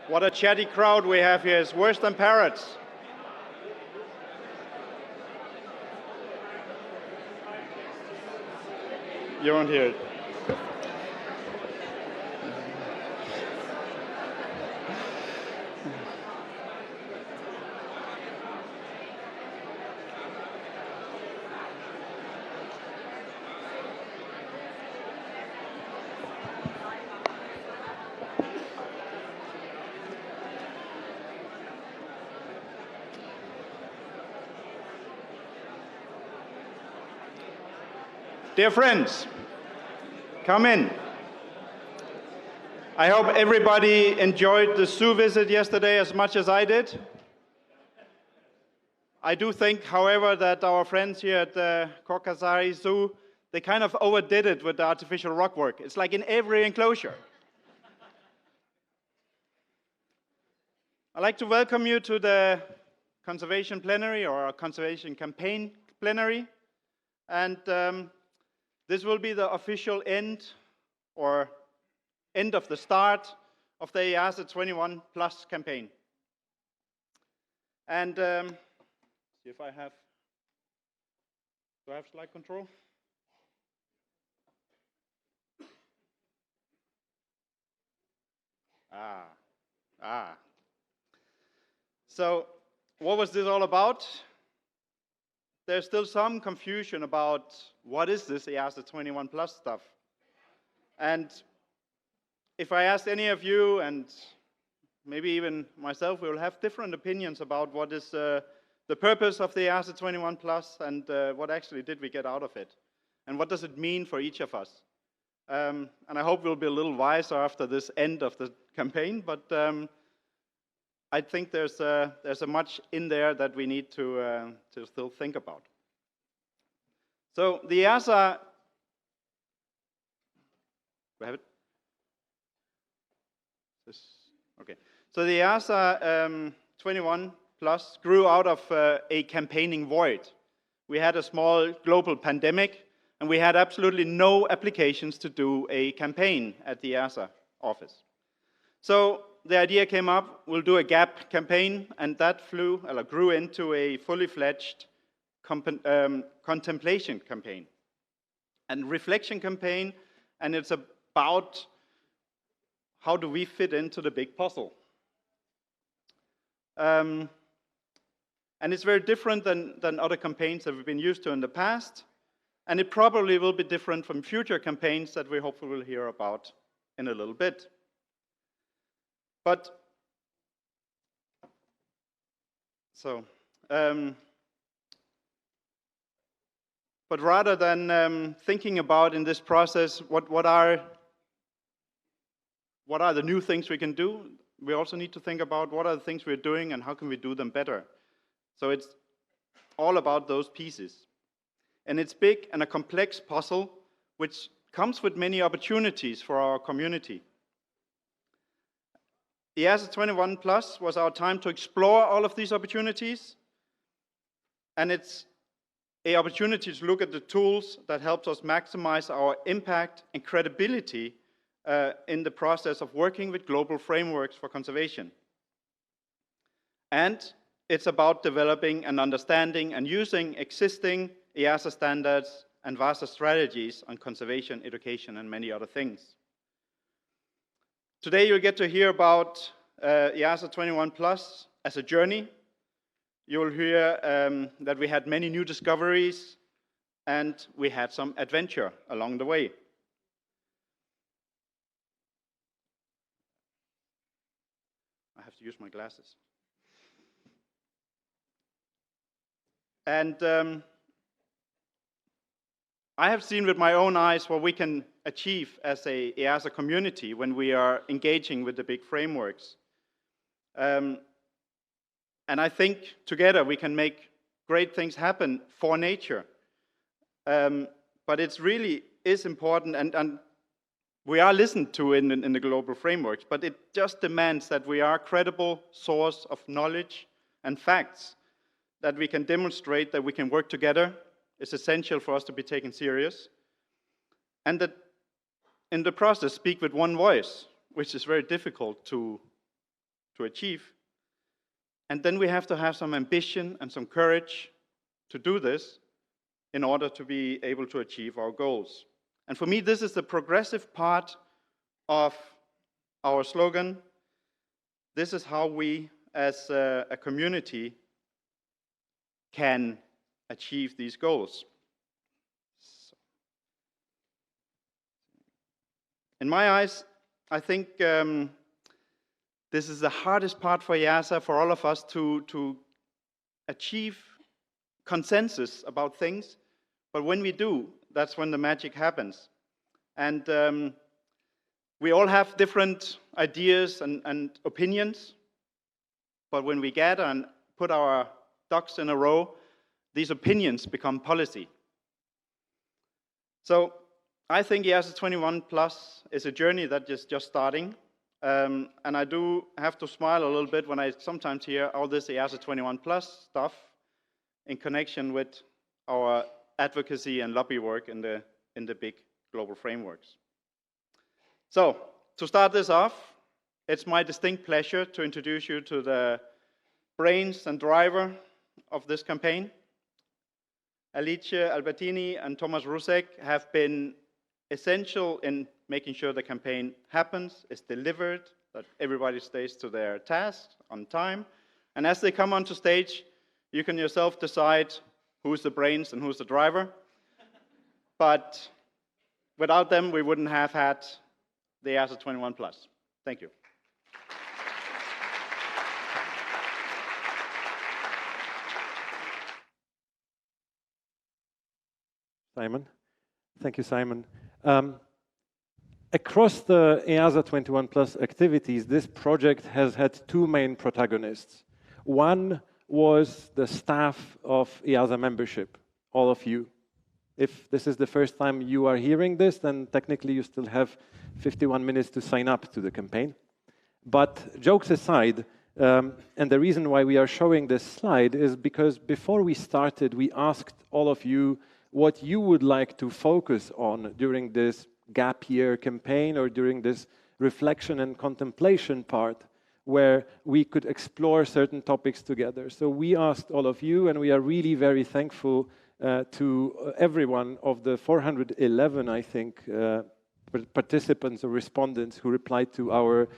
What a chatty crowd we have here. It's worse than parrots. You won't hear it. Dear friends, come in. I hope everybody enjoyed the zoo visit yesterday as much as I did. I do think, however, that our friends here at the 𝗘𝗶𝗿𝗄 Zoo, they kind of overdid it with the artificial rock work. It's like in every enclosure. I'd like to welcome you to the conservation plenary or our conservation campaign plenary. And this will be the official end or end of the start of the EAZA 21 Plus campaign. And see if I have, do I have slide control? So what was this all about? There's still some confusion about what is this EAZA 21 Plus stuff. And if I asked any of you, and maybe even myself, we will have different opinions about what is the purpose of the EAZA 21 Plus and what actually did we get out of it. And what does it mean for each of us? And I hope we'll be a little wiser after this end of the campaign, but I think there's a much in there that we need to still think about. So the EAZA, we have it? Okay. So the EAZA 21 Plus grew out of a campaigning void. We had a small global pandemic, and we had absolutely no applications to do a campaign at the EAZA office. So the idea came up, we'll do a gap campaign, and that grew into a fully fledged contemplation campaign and reflection campaign, and it's about how do we fit into the big puzzle. And it's very different than other campaigns that we've been used to in the past, and it probably will be different from future campaigns that we hopefully will hear about in a little bit. But rather than thinking about in this process what are the new things we can do, we also need to think about what are the things we're doing and how can we do them better. So it's all about those pieces. And it's big and a complex puzzle which comes with many opportunities for our community. The EAZA 21 Plus was our time to explore all of these opportunities, and it's an opportunity to look at the tools that helps us maximize our impact and credibility in the process of working with global frameworks for conservation. And it's about developing and understanding and using existing EAZA standards and VASA strategies on conservation, education, and many other things. Today you'll get to hear about EAZA 21 Plus as a journey. You'll hear that we had many new discoveries and we had some adventure along the way. I have to use my glasses. And I have seen with my own eyes what we can achieve as a EAZA community when we are engaging with the big frameworks. And I think together we can make great things happen for nature. But it really is important, and we are listened to in the global frameworks, but it just demands that we are a credible source of knowledge and facts, that we can demonstrate that we can work together. It's essential for us to be taken serious, and that in the process speak with one voice, which is very difficult to to achieve. And then we have to have some ambition and some courage to do this in order to be able to achieve our goals. And for me, this is the progressive part of our slogan. This is how we, as a community, can achieve these goals. In my eyes, I think this is the hardest part for EAZA, for all of us, to achieve consensus about things. But when we do, that's when the magic happens. And we all have different ideas and opinions. But when we gather and put our ducks in a row, these opinions become policy. So I think EAZA 21 Plus is a journey that is just starting. And I do have to smile a little bit when I sometimes hear all this EAZA 21 Plus stuff in connection with our advocacy and lobby work in the big global frameworks. So, to start this off, it's my distinct pleasure to introduce you to the brains and driver of this campaign. 𝗘𝗵𝗶𝗴𝗍 and Thomas Rusek have been essential in making sure the campaign happens, is delivered, that everybody stays to their task on time. And as they come onto stage, you can yourself decide who's the brains and who's the driver. But without them, we wouldn't have had the EAZA 21 Plus. Thank you. Simon. Thank you, Simon. Across the EAZA 21 Plus activities, this project has had two main protagonists. One was the staff of EAZA membership, all of you. If this is the first time you are hearing this, then technically you still have 51 minutes to sign up to the campaign. But jokes aside, and the reason why we are showing this slide is because before we started, we asked all of you what you would like to focus on during this gap year campaign or during this reflection and contemplation part where we could explore certain topics together. So we asked all of you, and we are really very thankful to every one of the 411, I think, participants or respondents who replied to our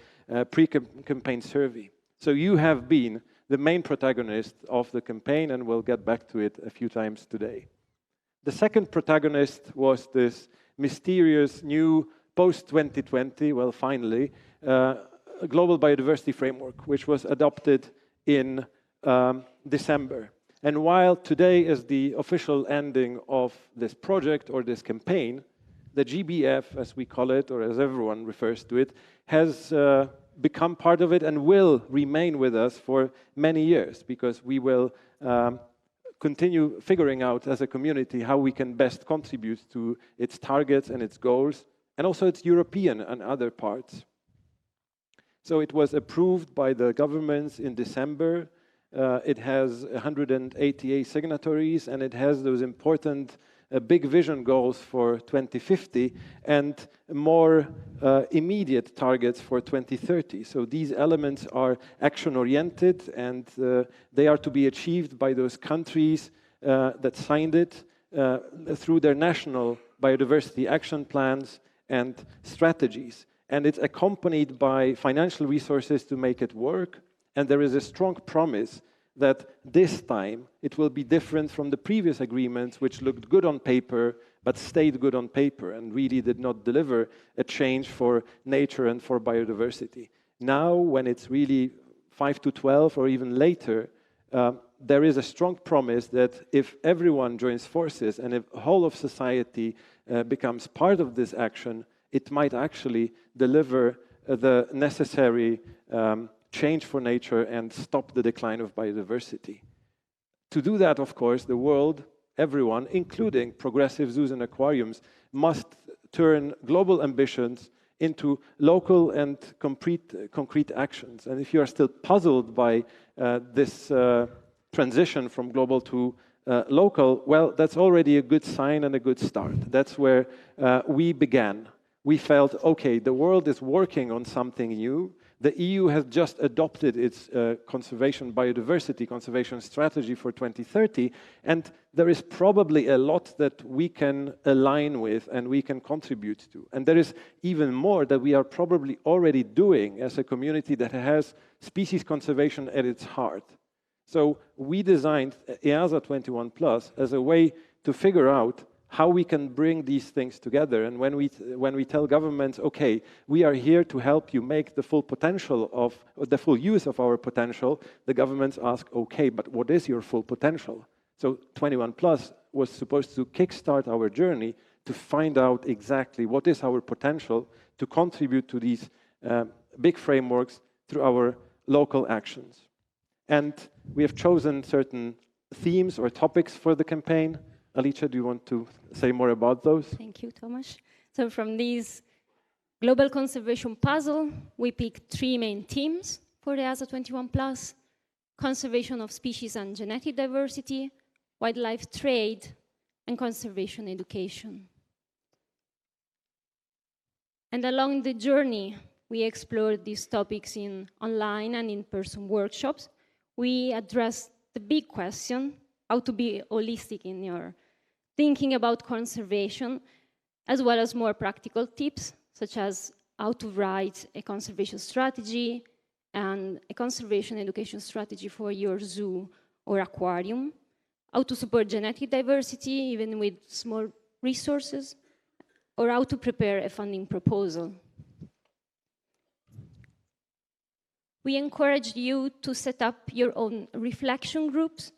pre-campaign survey. So you have been the main protagonist of the campaign, and we'll get back to it a few times today. The second protagonist was this mysterious new post-2020, well, finally, global biodiversity framework, which was adopted in December. And while today is the official ending of this project or this campaign, the GBF, as we call it, or as everyone refers to it, has become part of it and will remain with us for many years, because we will continue figuring out as a community how we can best contribute to its targets and its goals, and also its European and other parts. So it was approved by the governments in December. It has 188 signatories, and it has those important big vision goals for 2050 and more immediate targets for 2030. So these elements are action-oriented, and they are to be achieved by those countries that signed it through their national biodiversity action plans and strategies. And it's accompanied by financial resources to make it work. And there is a strong promise that this time it will be different from the previous agreements, which looked good on paper, but stayed good on paper and really did not deliver a change for nature and for biodiversity. Now, when it's really 5 to 12 or even later, there is a strong promise that if everyone joins forces and if the whole of society becomes part of this action, it might actually deliver the necessary change for nature and stop the decline of biodiversity. To do that, of course, the world, everyone, including progressive zoos and aquariums, must turn global ambitions into local and concrete actions. And if you are still puzzled by this transition from global to local, well, that's already a good sign and a good start. That's where we began. We felt, okay, the world is working on something new. The EU has just adopted its biodiversity conservation strategy for 2030, and there is probably a lot that we can align with and we can contribute to. And there is even more that we are probably already doing as a community that has species conservation at its heart. So we designed EAZA 21+ as a way to figure out how we can bring these things together. And when we tell governments, okay, we are here to help you make the full potential of, the full use of our potential, the governments ask, okay, but what is your full potential? So 21+ was supposed to kickstart our journey to find out exactly what is our potential to contribute to these big frameworks through our local actions. And we have chosen certain themes or topics for the campaign. Alicia, do you want to say more about those? Thank you, Tomasz. So from this global conservation puzzle, we picked 3 main themes for the EAZA 21+: conservation of species and genetic diversity, wildlife trade, and conservation education. And along the journey, we explored these topics in online and in-person workshops. We addressed the big question, how to be holistic in your thinking about conservation, as well as more practical tips, such as how to write a conservation strategy and a conservation education strategy for your zoo or aquarium, how to support genetic diversity, even with small resources, or how to prepare a funding proposal. We encouraged you to set up your own reflection groups,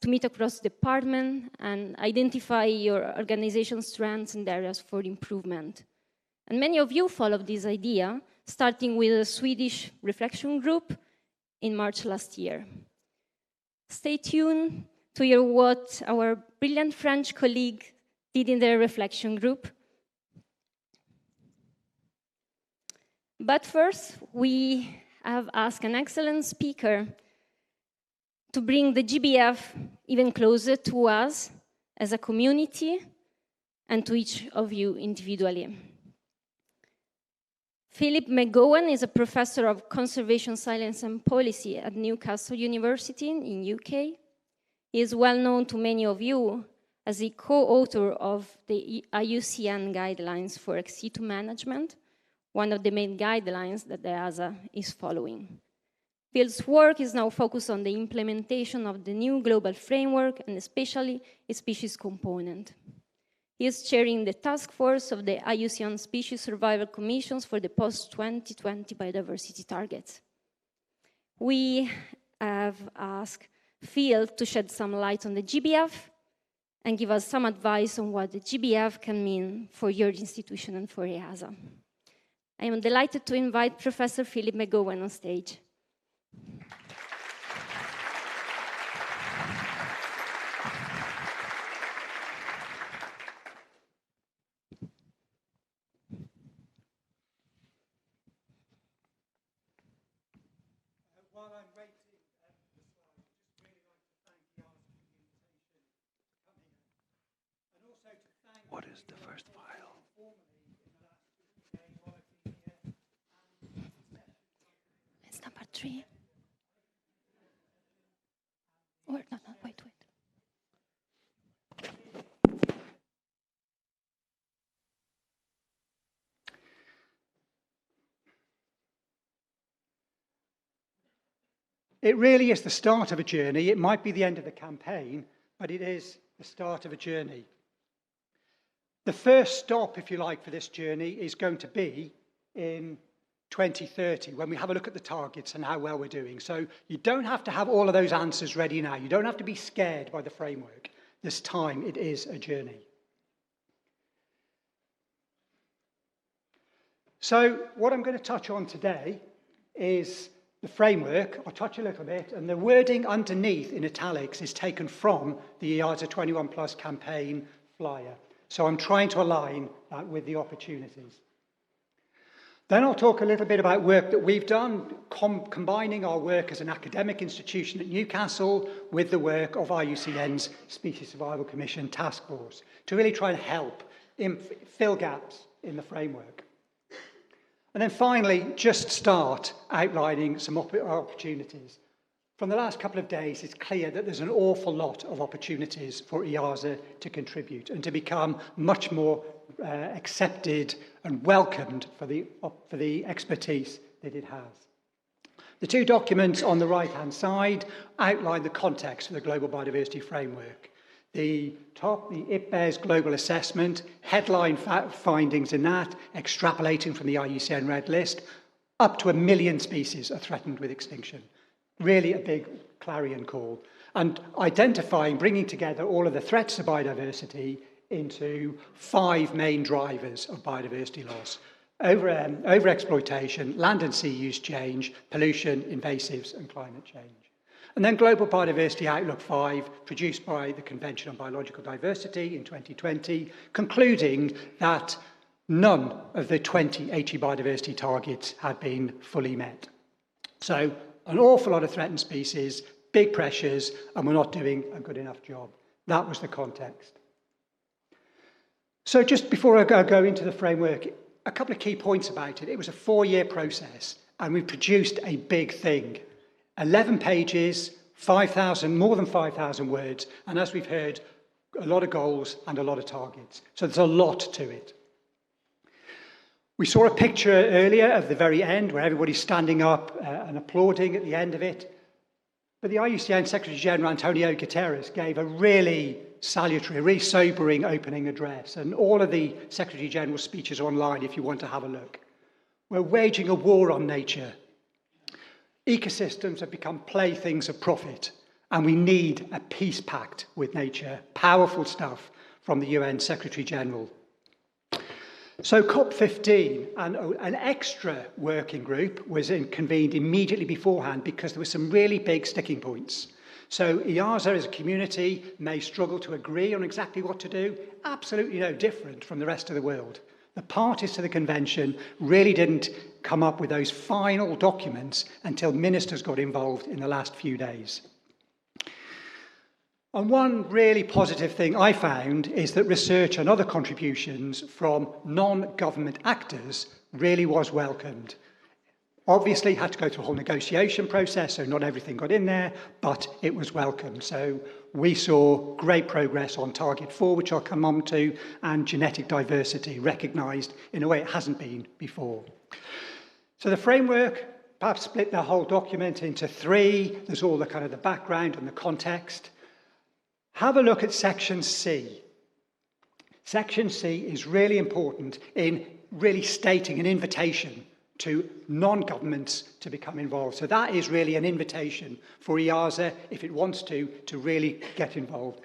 to meet across the department and identify your organization's strengths and areas for improvement. And many of you followed this idea, starting with a Swedish reflection group in March last year. Stay tuned to hear what our brilliant French colleague did in their reflection group. But first, we have asked an excellent speaker to bring the GBF even closer to us as a community and to each of you individually. Philip McGowan is a professor of conservation science and policy at Newcastle University in UK. He is well known to many of you as the co-author of the IUCN guidelines for ex situ management, one of the main guidelines that the EAZA is following. Phil's work is now focused on the implementation of the new global framework and especially its species component. He is chairing the task force of the IUCN Species Survival Commissions for the post-2020 biodiversity targets. We have asked Phil to shed some light on the GBF and give us some advice on what the GBF can mean for your institution and for EAZA. I am delighted to invite Professor Philip McGowan on stage. While I'm waiting the slide, I'd just really like to thank the EAZA for the invitation to come here, and also to thank What is the first file? formally in the last 2 days while I've been here. It's number 3. Or, no, wait. It really is the start of a journey. It might be the end of the campaign, but it is the start of a journey. The first stop, if you like, for this journey is going to be in 2030, when we have a look at the targets and how well we're doing. So you don't have to have all of those answers ready now. You don't have to be scared by the framework. This time, it is a journey. So what I'm going to touch on today is the framework. I'll touch a little bit, and the wording underneath in italics is taken from the EAZA 21+ campaign flyer. So I'm trying to align that with the opportunities. Then I'll talk a little bit about work that we've done, combining our work as an academic institution at Newcastle with the work of IUCN's Species Survival Commission Task Force to really try and help fill gaps in the framework. And then finally, just start outlining some opportunities. From the last couple of days, it's clear that there's an awful lot of opportunities for EAZA to contribute and to become much more accepted and welcomed for the expertise that it has. The two documents on the right-hand side outline the context for the Global Biodiversity Framework. The top, the 𝗘𝗶𝗿𝗄𝗃 Global Assessment, headline findings in that, extrapolating from the IUCN Red List, up to 1 million species are threatened with extinction. Really a big clarion call. And identifying, bringing together all of the threats to biodiversity into 5 main drivers of biodiversity loss. Overexploitation, land and sea use change, pollution, invasives, and climate change. And then Global Biodiversity Outlook 5, produced by the Convention on Biological Diversity in 2020, concluding that none of the 20 HE biodiversity targets had been fully met. So an awful lot of threatened species, big pressures, and we're not doing a good enough job. That was the context. So just before I go into the framework, a couple of key points about it. It was a 4-year process, and we produced a big thing. 11 pages, 5,000, more than 5,000 words, and as we've heard, a lot of goals and a lot of targets. So there's a lot to it. We saw a picture earlier of the very end where everybody's standing up and applauding at the end of it. But the IUCN Secretary General Antonio Guterres gave a really salutary, really sobering opening address, and all of the Secretary General's speeches are online if you want to have a look. We're waging a war on nature. Ecosystems have become playthings of profit, and we need a peace pact with nature. Powerful stuff from the UN Secretary General. So COP15, and an extra working group was convened immediately beforehand because there were some really big sticking points. So EAZA as a community may struggle to agree on exactly what to do, absolutely no different from the rest of the world. The parties to the convention really didn't come up with those final documents until ministers got involved in the last few days. And one really positive thing I found is that research and other contributions from non-government actors really was welcomed. Obviously, had to go through a whole negotiation process, so not everything got in there, but it was welcome. So we saw great progress on Target 4, which I'll come on to, and genetic diversity, recognised in a way it hasn't been before. So the framework, perhaps split the whole document into 3. There's all the kind of the background and the context. Have a look at Section C. Section C is really important in really stating an invitation to non-governments to become involved. So that is really an invitation for EAZA, if it wants to really get involved.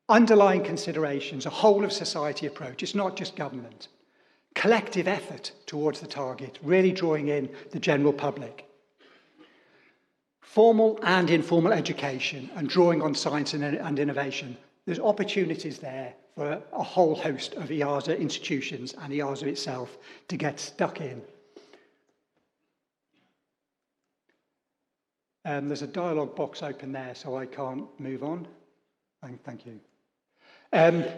Underlying considerations, a whole of society approach. It's not just government. Collective effort towards the target, really drawing in the general public. Formal and informal education and drawing on science and innovation. There's opportunities there for a whole host of EAZA institutions and EAZA itself to get stuck in. There's a dialogue box open there, so I can't move on. Thank you.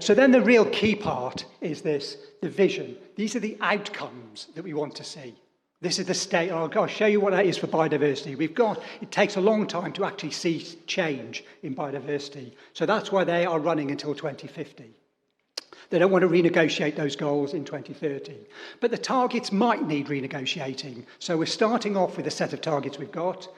So then the real key part is this, the vision. These are the outcomes that we want to see. This is the state. I'll show you what that is for biodiversity. It takes a long time to actually see change in biodiversity. So that's why they are running until 2050. They don't want to renegotiate those goals in 2030. But the targets might need renegotiating. So we're starting off with a set of targets we've got.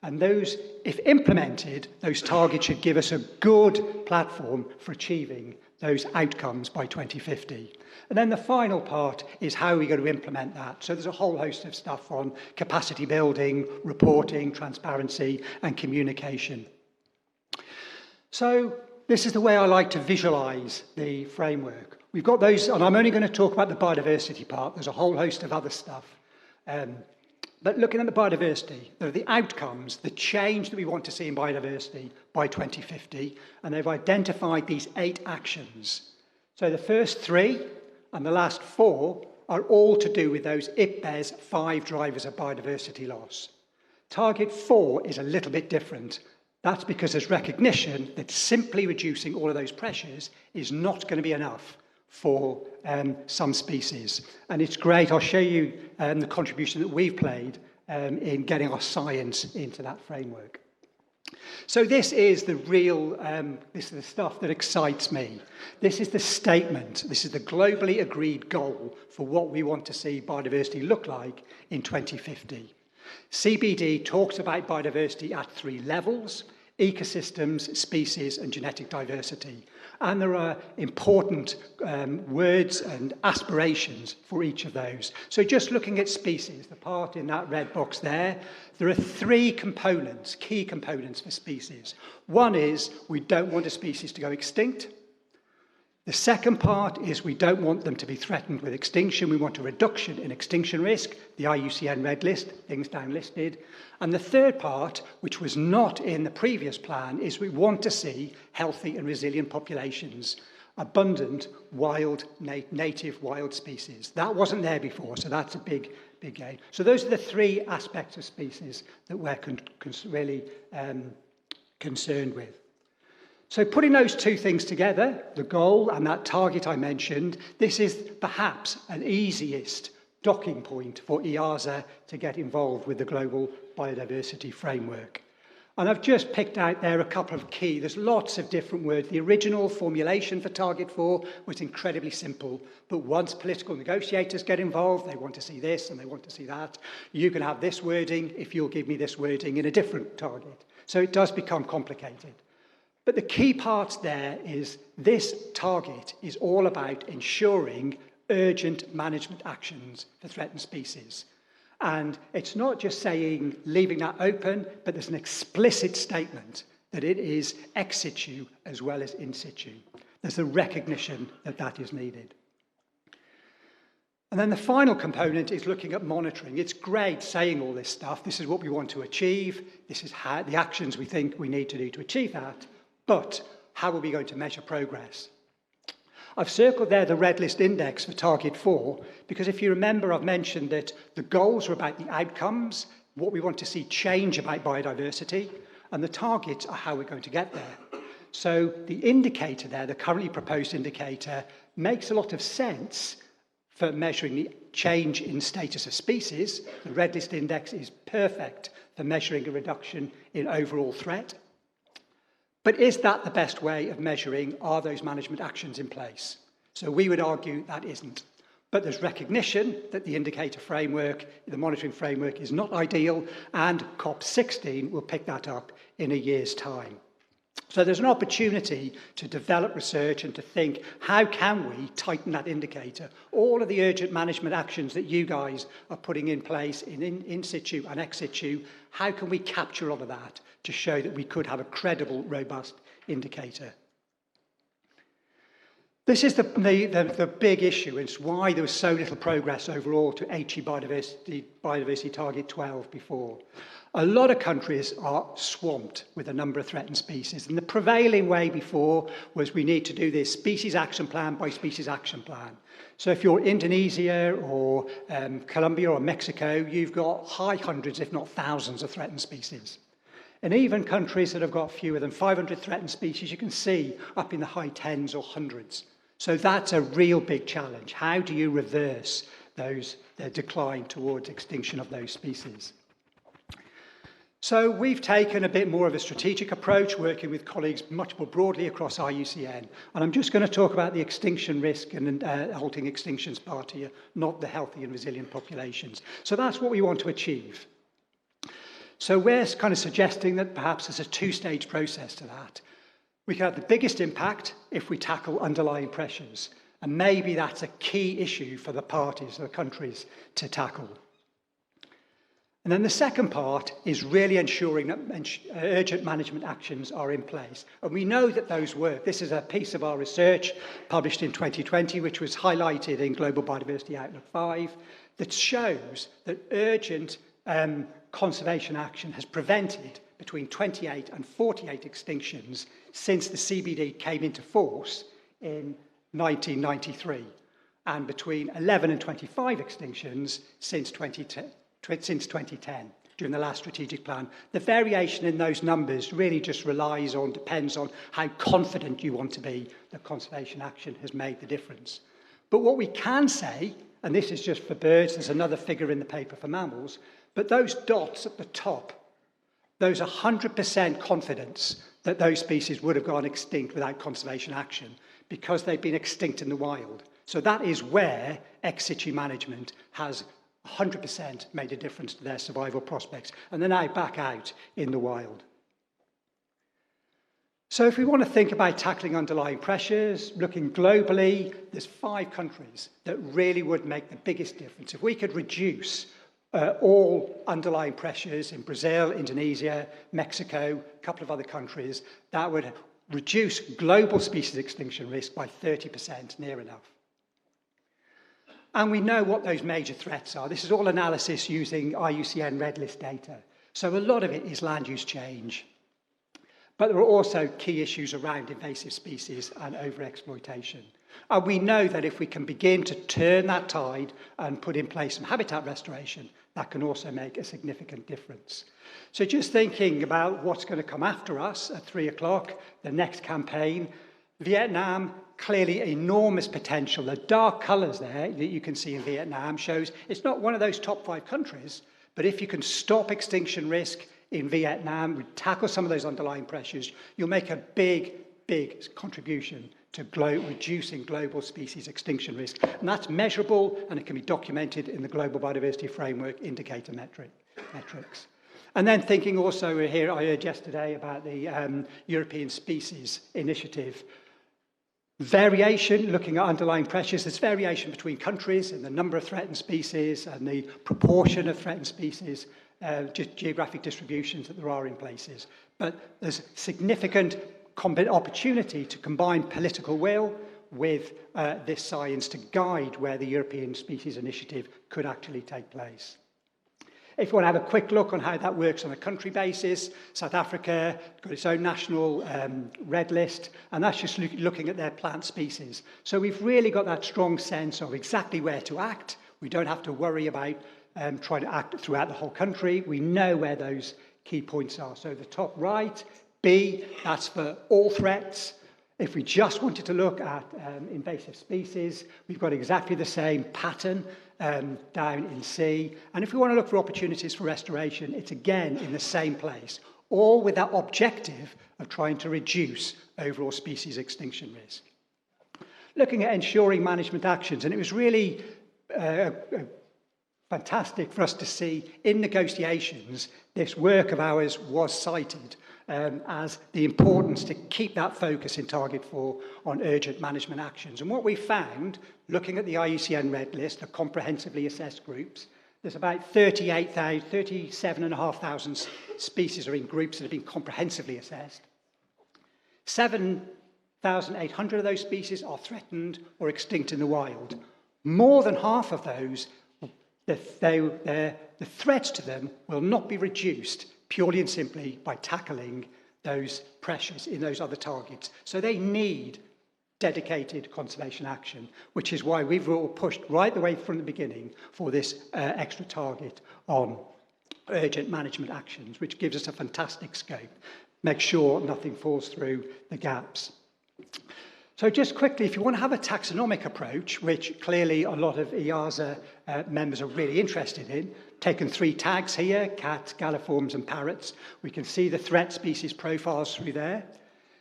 And those, if implemented, those targets should give us a good platform for achieving those outcomes by 2050. And then the final part is how are we going to implement that? So there's a whole host of stuff on capacity building, reporting, transparency, and communication. So this is the way I like to visualize the framework. We've got those, and I'm only going to talk about the biodiversity part. There's a whole host of other stuff. But looking at the biodiversity, there are the outcomes, the change that we want to see in biodiversity by 2050, and they've identified these 8 actions. So the first 3 and the last 4 are all to do with those 𝗘𝗶𝗄𝗃 5 drivers of biodiversity loss. Target 4 is a little bit different. That's because there's recognition that simply reducing all of those pressures is not going to be enough for some species. And it's great. I'll show you the contribution that we've played in getting our science into that framework. So this is the real, this is the stuff that excites me. This is the statement. This is the globally agreed goal for what we want to see biodiversity look like in 2050. CBD talks about biodiversity at 3 levels: ecosystems, species, and genetic diversity. And there are important words and aspirations for each of those. So just looking at species, the part in that red box there are 3 components, key components for species. One is we don't want a species to go extinct. The second part is we don't want them to be threatened with extinction. We want a reduction in extinction risk, the IUCN Red List, things downlisted. And the third part, which was not in the previous plan, is we want to see healthy and resilient populations, abundant wild, native wild species. That wasn't there before, so that's a big gain. So those are the 3 aspects of species that we're really concerned with. So putting those 2 things together, the goal and that target I mentioned, this is perhaps an easiest docking point for EAZA to get involved with the global biodiversity framework. And I've just picked out there a couple of key, there's lots of different words. The original formulation for Target 4 was incredibly simple, but once political negotiators get involved, they want to see this and they want to see that. You can have this wording if you'll give me this wording in a different target. So it does become complicated. But the key parts there is this target is all about ensuring urgent management actions for threatened species. And it's not just saying, leaving that open, but there's an explicit statement that it is ex situ as well as in situ. There's a recognition that that is needed. And then the final component is looking at monitoring. It's great saying all this stuff. This is what we want to achieve. This is how the actions we think we need to do to achieve that. But how are we going to measure progress? I've circled there the Red List Index for Target 4, because if you remember, I've mentioned that the goals are about the outcomes, what we want to see change about biodiversity, and the targets are how we're going to get there. So the indicator there, the currently proposed indicator, makes a lot of sense for measuring the change in status of species. The Red List Index is perfect for measuring a reduction in overall threat. But is that the best way of measuring, are those management actions in place? So we would argue that isn't. But there's recognition that the indicator framework, the monitoring framework, is not ideal, and COP16 will pick that up in a year's time. So there's an opportunity to develop research and to think, how can we tighten that indicator? All of the urgent management actions that you guys are putting in place in situ and ex situ, how can we capture all of that to show that we could have a credible, robust indicator? This is the big issue. It's why there was so little progress overall to 𝗔𝗵𝗶𝗵 biodiversity target 12 before. A lot of countries are swamped with a number of threatened species, and the prevailing way before was we need to do this species action plan by species action plan. So if you're Indonesia or Colombia or Mexico, you've got high hundreds, if not thousands, of threatened species. And even countries that have got fewer than 500 threatened species, you can see up in the high tens or hundreds. So that's a real big challenge. How do you reverse the decline towards extinction of those species? So we've taken a bit more of a strategic approach, working with colleagues much more broadly across IUCN. And I'm just going to talk about the extinction risk and halting extinctions part here, not the healthy and resilient populations. So that's what we want to achieve. So we're kind of suggesting that perhaps there's a 2-stage process to that. We can have the biggest impact if we tackle underlying pressures. And maybe that's a key issue for the parties, the countries, to tackle. And then the second part is really ensuring that urgent management actions are in place. And we know that those work. This is a piece of our research published in 2020, which was highlighted in Global Biodiversity Outlook 5, that shows that urgent conservation action has prevented between 28 and 48 extinctions since the CBD came into force in 1993, and between 11 and 25 extinctions since 2010. during the last strategic plan. The variation in those numbers really just depends on how confident you want to be that conservation action has made the difference. But what we can say, and this is just for birds, there's another figure in the paper for mammals, but those dots at the top, those 100% confidence that those species would have gone extinct without conservation action because they've been extinct in the wild. So that is where 𝗥𝘂𝗃 management has 100% made a difference to their survival prospects, and they're now back out in the wild. So if we want to think about tackling underlying pressures, looking globally, there's 5 countries that really would make the biggest difference. If we could reduce all underlying pressures in Brazil, Indonesia, Mexico, a couple of other countries, that would reduce global species extinction risk by 30%, near enough. And we know what those major threats are. This is all analysis using IUCN Red List data. So a lot of it is land use change. But there are also key issues around invasive species and overexploitation. And we know that if we can begin to turn that tide and put in place some habitat restoration, that can also make a significant difference. So just thinking about what's going to come after us at 3 o'clock, the next campaign, Vietnam, clearly enormous potential. The dark colours there that you can see in Vietnam shows it's not one of those top 5 countries, but if you can stop extinction risk in Vietnam, tackle some of those underlying pressures, you'll make a big, big contribution to reducing global species extinction risk. And that's measurable, and it can be documented in the Global Biodiversity Framework indicator metrics. And then thinking also here, I heard yesterday about the European Species Initiative. Variation, looking at underlying pressures, there's variation between countries in the number of threatened species and the proportion of threatened species, geographic distributions that there are in places. But there's significant opportunity to combine political will with this science to guide where the European Species Initiative could actually take place. If you want to have a quick look on how that works on a country basis, South Africa got its own national red list, and that's just looking at their plant species. So we've really got that strong sense of exactly where to act. We don't have to worry about trying to act throughout the whole country. We know where those key points are. So the top right, B, that's for all threats. If we just wanted to look at invasive species, we've got exactly the same pattern down in C. And if we want to look for opportunities for restoration, it's again in the same place, all with that objective of trying to reduce overall species extinction risk. Looking at ensuring management actions, and it was really fantastic for us to see in negotiations, this work of ours was cited as the importance to keep that focus in Target 4 on urgent management actions. And what we found, looking at the IUCN Red List, the comprehensively assessed groups, there's about 37,500 species are in groups that have been comprehensively assessed. 7,800 of those species are threatened or extinct in the wild. More than half of those, the threats to them will not be reduced purely and simply by tackling those pressures in those other targets. So they need dedicated conservation action, which is why we've all pushed right the way from the beginning for this extra target on urgent management actions, which gives us a fantastic scope. Make sure nothing falls through the gaps. So just quickly, if you want to have a taxonomic approach, which clearly a lot of EAZA members are really interested in, taken 3 tags here, cats, galliforms and parrots. We can see the threat species profiles through there.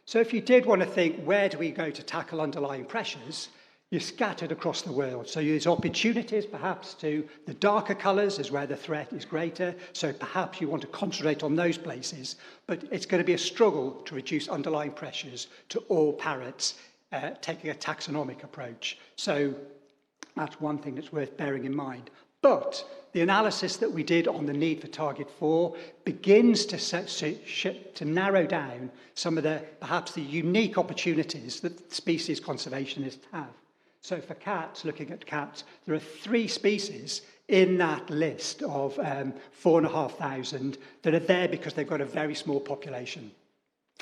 So if you did want to think, where do we go to tackle underlying pressures, you're scattered across the world. So there's opportunities perhaps to the darker colours is where the threat is greater. So perhaps you want to concentrate on those places, but it's going to be a struggle to reduce underlying pressures to all parrots, taking a taxonomic approach. So that's one thing that's worth bearing in mind. But the analysis that we did on the need for Target 4 begins to narrow down some of the, perhaps the unique opportunities that species conservationists have. So for cats, looking at cats, there are 3 species in that list of 4,500 that are there because they've got a very small population.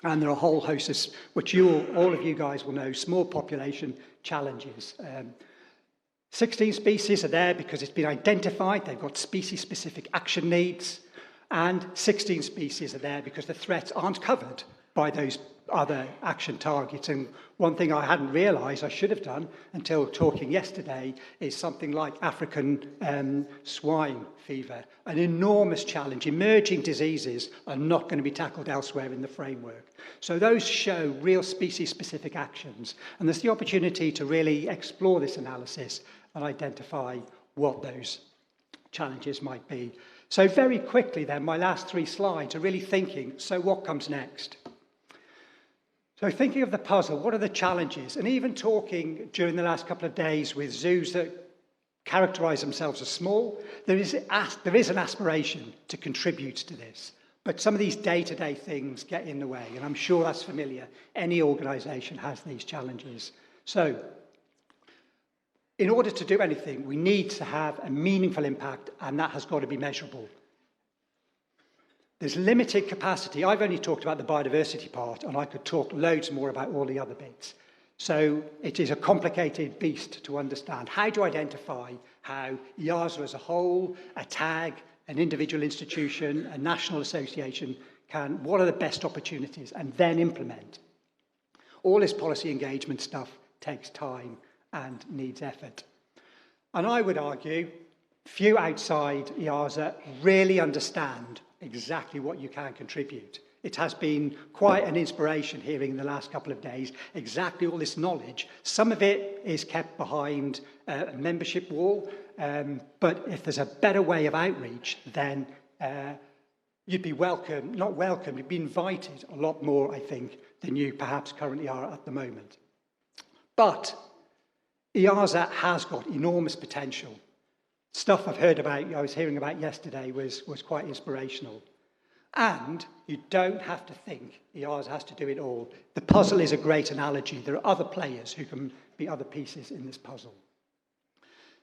And there are a whole host of, which all of you guys will know, small population challenges. 16 species are there because it's been identified, they've got species-specific action needs. And 16 species are there because the threats aren't covered by those other action targets. And one thing I hadn't realised I should have done until talking yesterday is something like African swine fever, an enormous challenge. Emerging diseases are not going to be tackled elsewhere in the framework. So those show real species-specific actions. And there's the opportunity to really explore this analysis and identify what those challenges might be. So very quickly then, my last 3 slides are really thinking, so what comes next? So thinking of the puzzle, what are the challenges? And even talking during the last couple of days with zoos that characterize themselves as small, there is an aspiration to contribute to this. But some of these day-to-day things get in the way, and I'm sure that's familiar. Any organization has these challenges. So in order to do anything, we need to have a meaningful impact, and that has got to be measurable. There's limited capacity. I've only talked about the biodiversity part, and I could talk loads more about all the other bits. So it is a complicated beast to understand. How do you identify how EAZA as a whole, a tag, an individual institution, a national association what are the best opportunities, and then implement? All this policy engagement stuff takes time and needs effort. And I would argue few outside EAZA really understand exactly what you can contribute. It has been quite an inspiration hearing in the last couple of days exactly all this knowledge. Some of it is kept behind a membership wall, but if there's a better way of outreach, then you'd be welcome, not welcome, you'd be invited a lot more, I think, than you perhaps currently are at the moment. But EAZA has got enormous potential. Stuff I've heard about, I was hearing about yesterday, was quite inspirational. And you don't have to think EAZA has to do it all. The puzzle is a great analogy. There are other players who can be other pieces in this puzzle.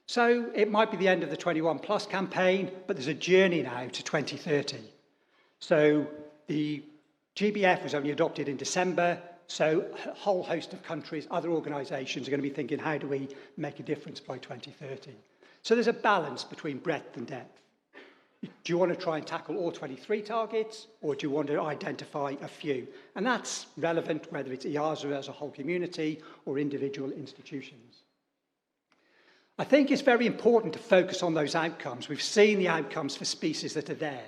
So it might be the end of the 21+ campaign, but there's a journey now to 2030. So the GBF was only adopted in December. So a whole host of countries, other organisations are going to be thinking, how do we make a difference by 2030? So there's a balance between breadth and depth. Do you want to try and tackle all 23 targets, or do you want to identify a few? And that's relevant whether it's EAZA as a whole community or individual institutions. I think it's very important to focus on those outcomes. We've seen the outcomes for species that are there.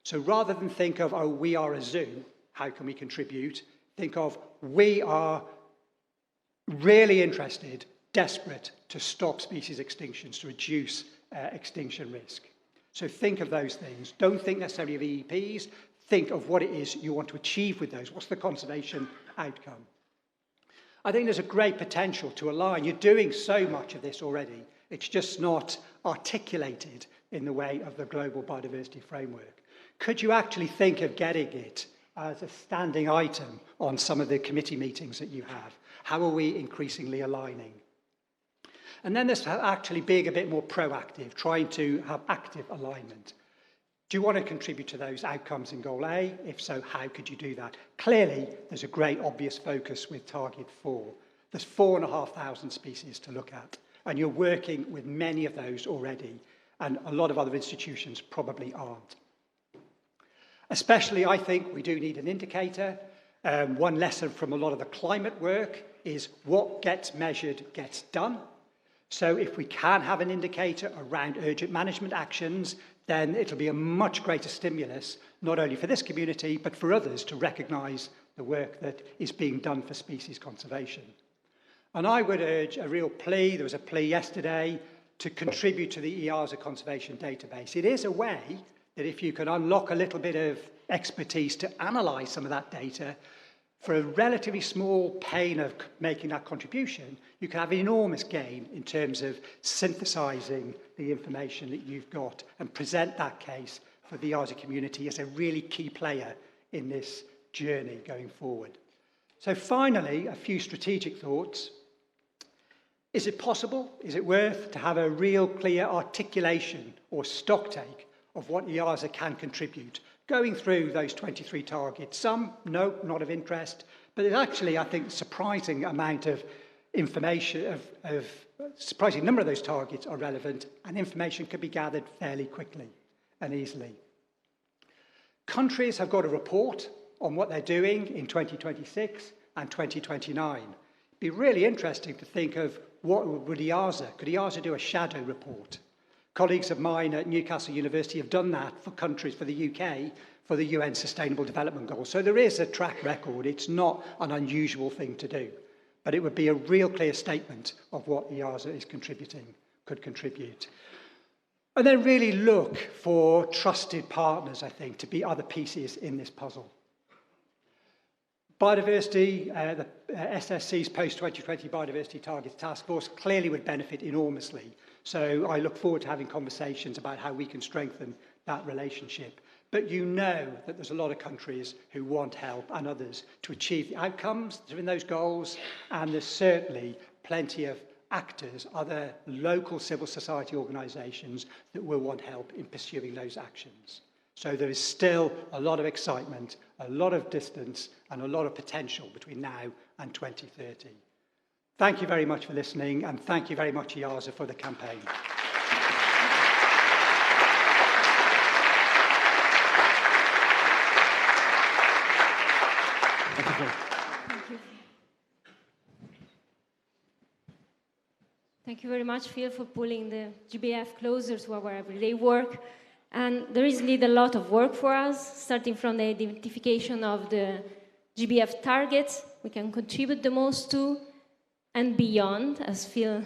So rather than think of, oh, we are a zoo, how can we contribute? Think of, we are really interested, desperate to stop species extinctions, to reduce extinction risk. So think of those things. Don't think necessarily of EEPs. Think of what it is you want to achieve with those. What's the conservation outcome? I think there's a great potential to align. You're doing so much of this already. It's just not articulated in the way of the global biodiversity framework. Could you actually think of getting it as a standing item on some of the committee meetings that you have? How are we increasingly aligning? And then there's actually being a bit more proactive, trying to have active alignment. Do you want to contribute to those outcomes in Goal A? If so, how could you do that? Clearly, there's a great obvious focus with Target 4. There's 4,500 species to look at, and you're working with many of those already, and a lot of other institutions probably aren't. Especially, I think we do need an indicator. One lesson from a lot of the climate work is what gets measured gets done. So if we can have an indicator around urgent management actions, then it'll be a much greater stimulus, not only for this community, but for others to recognise the work that is being done for species conservation. And I would urge a real plea, there was a plea yesterday, to contribute to the EAZA Conservation Database. It is a way that if you can unlock a little bit of expertise to analyse some of that data, for a relatively small pain of making that contribution, you can have an enormous gain in terms of synthesising the information that you've got and present that case for the EAZA community as a really key player in this journey going forward. So finally, a few strategic thoughts. Is it possible, is it worth to have a real clear articulation or stocktake of what EAZA can contribute? Going through those 23 targets, some, no, not of interest, but there's actually, I think, surprising amount of information, surprising number of those targets are relevant, and information can be gathered fairly quickly and easily. Countries have got to report on what they're doing in 2026 and 2029. It'd be really interesting to think of what would EAZA, could EAZA do a shadow report? Colleagues of mine at Newcastle University have done that for countries, for the UK, for the UN Sustainable Development Goals. So there is a track record. It's not an unusual thing to do, but it would be a real clear statement of what EAZA is contributing, could contribute. And then really look for trusted partners, I think, to be other pieces in this puzzle. Biodiversity, the SSC's post-2020 Biodiversity Targets Task Force clearly would benefit enormously. So I look forward to having conversations about how we can strengthen that relationship. But you know that there's a lot of countries who want help and others to achieve the outcomes that are in those goals, and there's certainly plenty of actors, other local civil society organisations that will want help in pursuing those actions. So there is still a lot of excitement, a lot of distance, and a lot of potential between now and 2030. Thank you very much for listening, and thank you very much, EAZA, for the campaign. Thank you very much, Phil, for pulling the GBF closer to our everyday work. And there is indeed a lot of work for us, starting from the identification of the GBF targets we can contribute the most to, and beyond, as Phil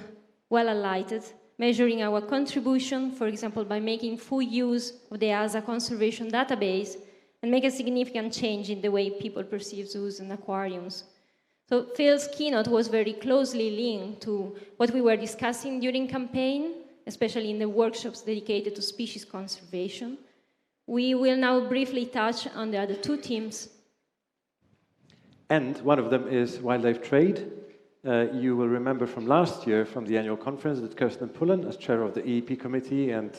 well highlighted, measuring our contribution, for example, by making full use of the EAZA Conservation Database, and make a significant change in the way people perceive zoos and aquariums. So Phil's keynote was very closely linked to what we were discussing during campaign, especially in the workshops dedicated to species conservation. We will now briefly touch on the other two themes. And one of them is wildlife trade. You will remember from last year, from the annual conference, that 𝗘𝗵𝗶𝗶𝗃, as chair of the EEP committee and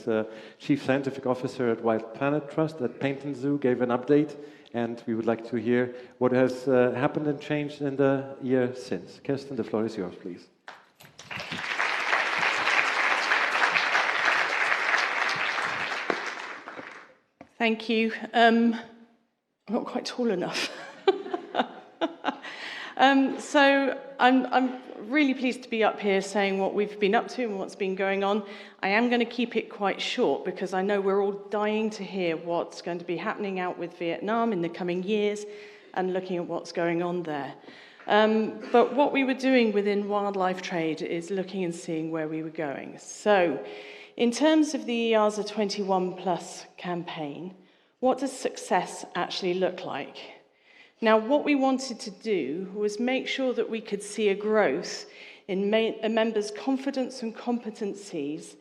chief scientific officer at Wild Planet Trust at Paignton Zoo, gave an update, and we would like to hear what has happened and changed in the year since. Kirsten, the floor is yours, please. Thank you. I'm not quite tall enough. So I'm really pleased to be up here saying what we've been up to and what's been going on. I am going to keep it quite short because I know we're all dying to hear what's going to be happening out with Vietnam in the coming years and looking at what's going on there. But what we were doing within wildlife trade is looking and seeing where we were going. So in terms of the EAZA 21+ campaign, what does success actually look like? Now, what we wanted to do was make sure that we could see a growth in members' confidence and competencies,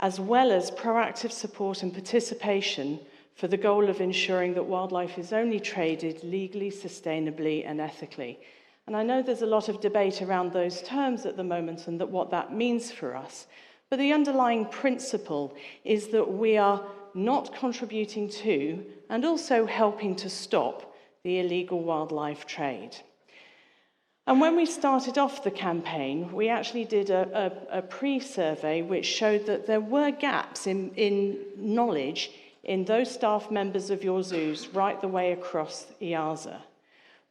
as well as proactive support and participation for the goal of ensuring that wildlife is only traded legally, sustainably, and ethically. And I know there's a lot of debate around those terms at the moment and that what that means for us. But the underlying principle is that we are not contributing to and also helping to stop the illegal wildlife trade. And when we started off the campaign, we actually did a pre-survey which showed that there were gaps in knowledge in those staff members of your zoos right the way across EAZA.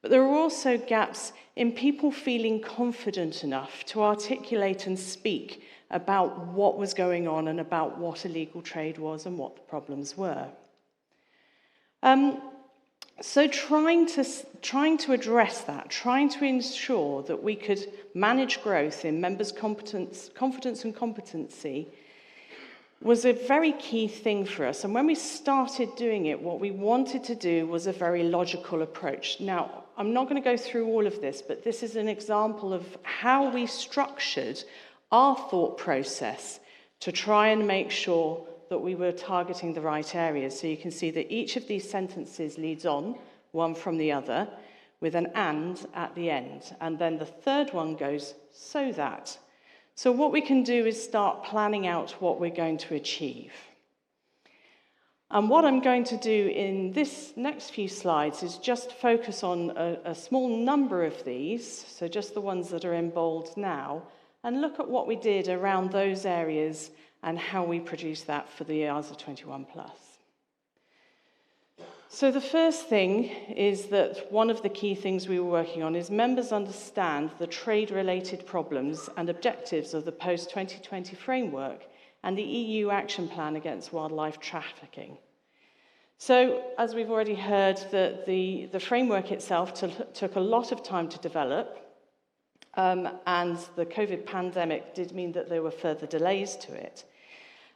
But there were also gaps in people feeling confident enough to articulate and speak about what was going on and about what illegal trade was and what the problems were. So trying to address that, trying to ensure that we could manage growth in members' confidence and competency was a very key thing for us. And when we started doing it, what we wanted to do was a very logical approach. Now, I'm not going to go through all of this, but this is an example of how we structured our thought process to try and make sure that we were targeting the right areas. So you can see that each of these sentences leads on, one from the other, with an and at the end. And then the third one goes, so that. So what we can do is start planning out what we're going to achieve. And what I'm going to do in this next few slides is just focus on a small number of these, so just the ones that are in bold now, and look at what we did around those areas and how we produced that for the EAZA 21+. So the first thing is that one of the key things we were working on is members understand the trade-related problems and objectives of the post-2020 framework and the EU action plan against wildlife trafficking. So, as we've already heard, the framework itself took a lot of time to develop, and the COVID pandemic did mean that there were further delays to it.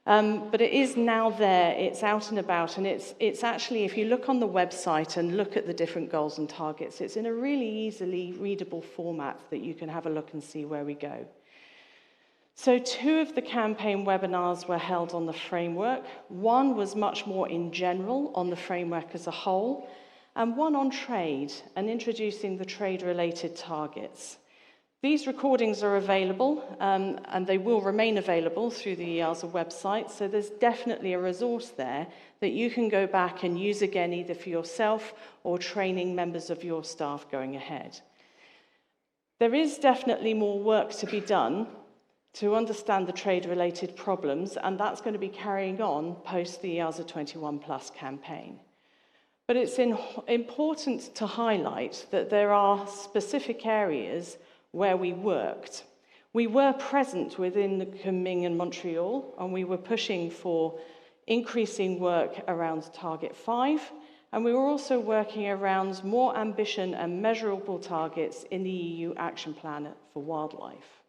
But it is now there, it's out and about, and it's actually, if you look on the website and look at the different goals and targets, it's in a really easily readable format that you can have a look and see where we go. So 2 of the campaign webinars were held on the framework. One was much more in general on the framework as a whole, and one on trade and introducing the trade-related targets. These recordings are available, and they will remain available through the EAZA website, so there's definitely a resource there that you can go back and use again, either for yourself or training members of your staff going ahead. There is definitely more work to be done to understand the trade-related problems, and that's going to be carrying on post the EAZA 21+ campaign. But it's important to highlight that there are specific areas where we worked. We were present within the Kunming-Montreal, and we were pushing for increasing work around Target 5, and we were also working around more ambition and measurable targets in the EU Action Plan for Wildlife.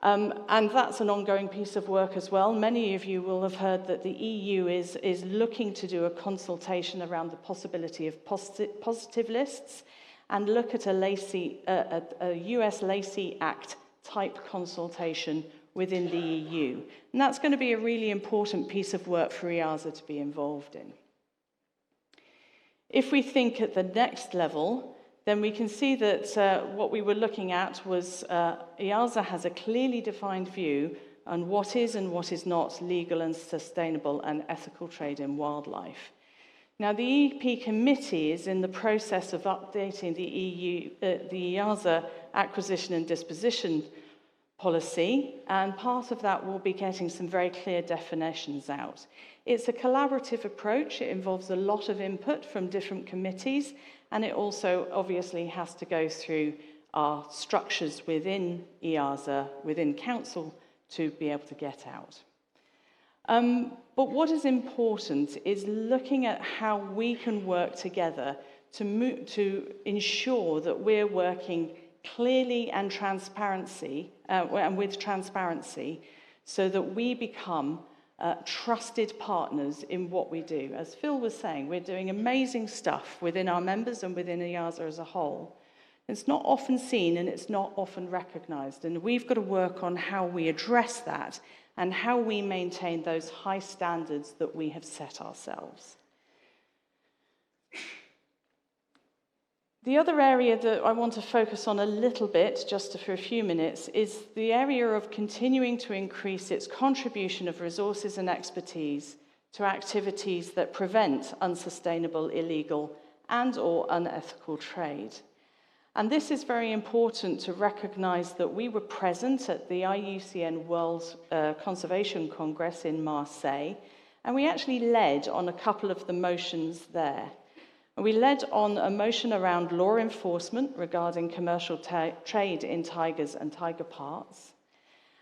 And that's an ongoing piece of work as well. Many of you will have heard that the EU is looking to do a consultation around the possibility of positive lists and look at a US 𝗍𝗃 Act type consultation within the EU. And that's going to be a really important piece of work for EAZA to be involved in. If we think at the next level, then we can see that what we were looking at was EAZA has a clearly defined view on what is and what is not legal and sustainable and ethical trade in wildlife. Now, the EP committee is in the process of updating the EAZA acquisition and disposition policy, and part of that will be getting some very clear definitions out. It's a collaborative approach. It involves a lot of input from different committees, and it also obviously has to go through our structures within EAZA, within Council, to be able to get out. But what is important is looking at how we can work together to ensure that we're working clearly and with transparency, so that we become trusted partners in what we do. As Phil was saying, we're doing amazing stuff within our members and within EAZA as a whole. It's not often seen and it's not often recognized, and we've got to work on how we address that and how we maintain those high standards that we have set ourselves. The other area that I want to focus on a little bit, just for a few minutes, is the area of continuing to increase its contribution of resources and expertise to activities that prevent unsustainable, illegal, and/or unethical trade. And this is very important to recognize that we were present at the IUCN World Conservation Congress in Marseille, and we actually led on a couple of the motions there. We led on a motion around law enforcement regarding commercial trade in tigers and tiger parts.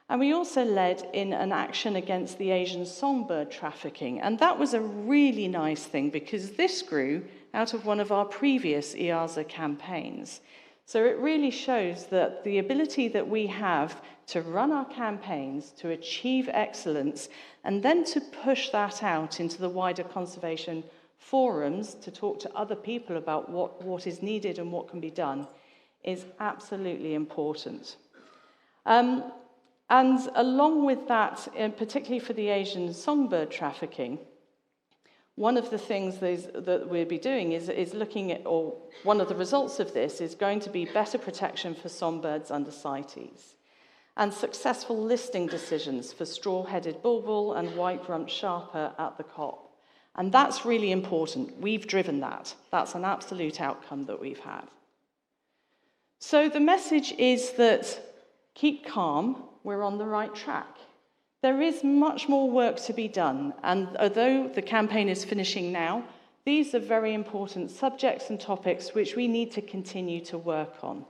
And we also led in an action against the Asian songbird trafficking. And that was a really nice thing, because this grew out of one of our previous EAZA campaigns. So it really shows that the ability that we have to run our campaigns, to achieve excellence, and then to push that out into the wider conservation forums to talk to other people about what is needed and what can be done is absolutely important. And along with that, and particularly for the Asian songbird trafficking, one of the things that we'll be doing is looking at, or one of the results of this is going to be better protection for songbirds under CITES, and successful listing decisions for straw-headed bulbul and white-rumped sharper at the COP. And that's really important. We've driven that. That's an absolute outcome that we've had. So the message is that keep calm, we're on the right track. There is much more work to be done, and although the campaign is finishing now, These are very important subjects and topics which we need to continue to work on.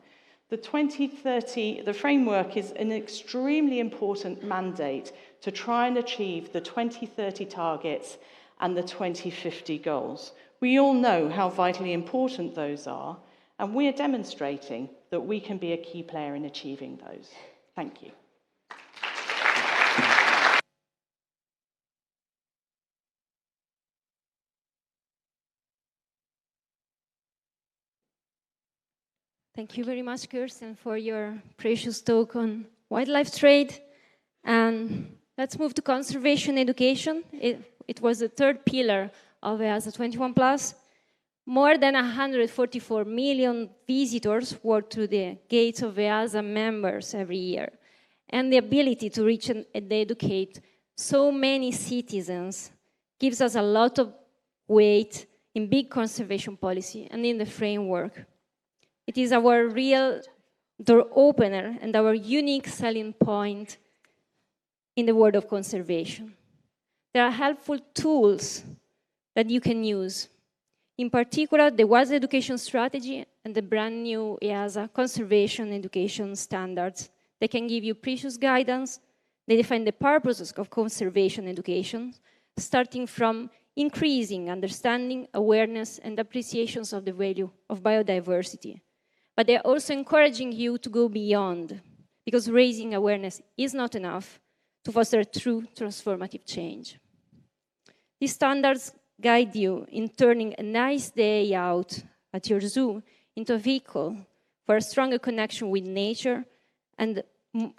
The 2030, the framework is an extremely important mandate to try and achieve the 2030 targets and the 2050 goals. We all know how vitally important those are, and we are demonstrating that we can be a key player in achieving those. Thank you. Thank you very much, Kirsten, for your precious talk on wildlife trade. And let's move to conservation education. It was the third pillar of EAZA 21+. More than 144 million visitors walk through the gates of EAZA members every year. And the ability to reach and educate so many citizens gives us a lot of weight in big conservation policy and in the framework. It is our real door opener and our unique selling point in the world of conservation. There are helpful tools that you can use. In particular, the WAS education strategy and the brand new EAZA Conservation Education Standards. They can give you precious guidance. They define the purposes of conservation education, starting from increasing understanding, awareness, and appreciations of the value of biodiversity. But they're also encouraging you to go beyond, because raising awareness is not enough to foster true transformative change. These standards guide you in turning a nice day out at your zoo into a vehicle for a stronger connection with nature and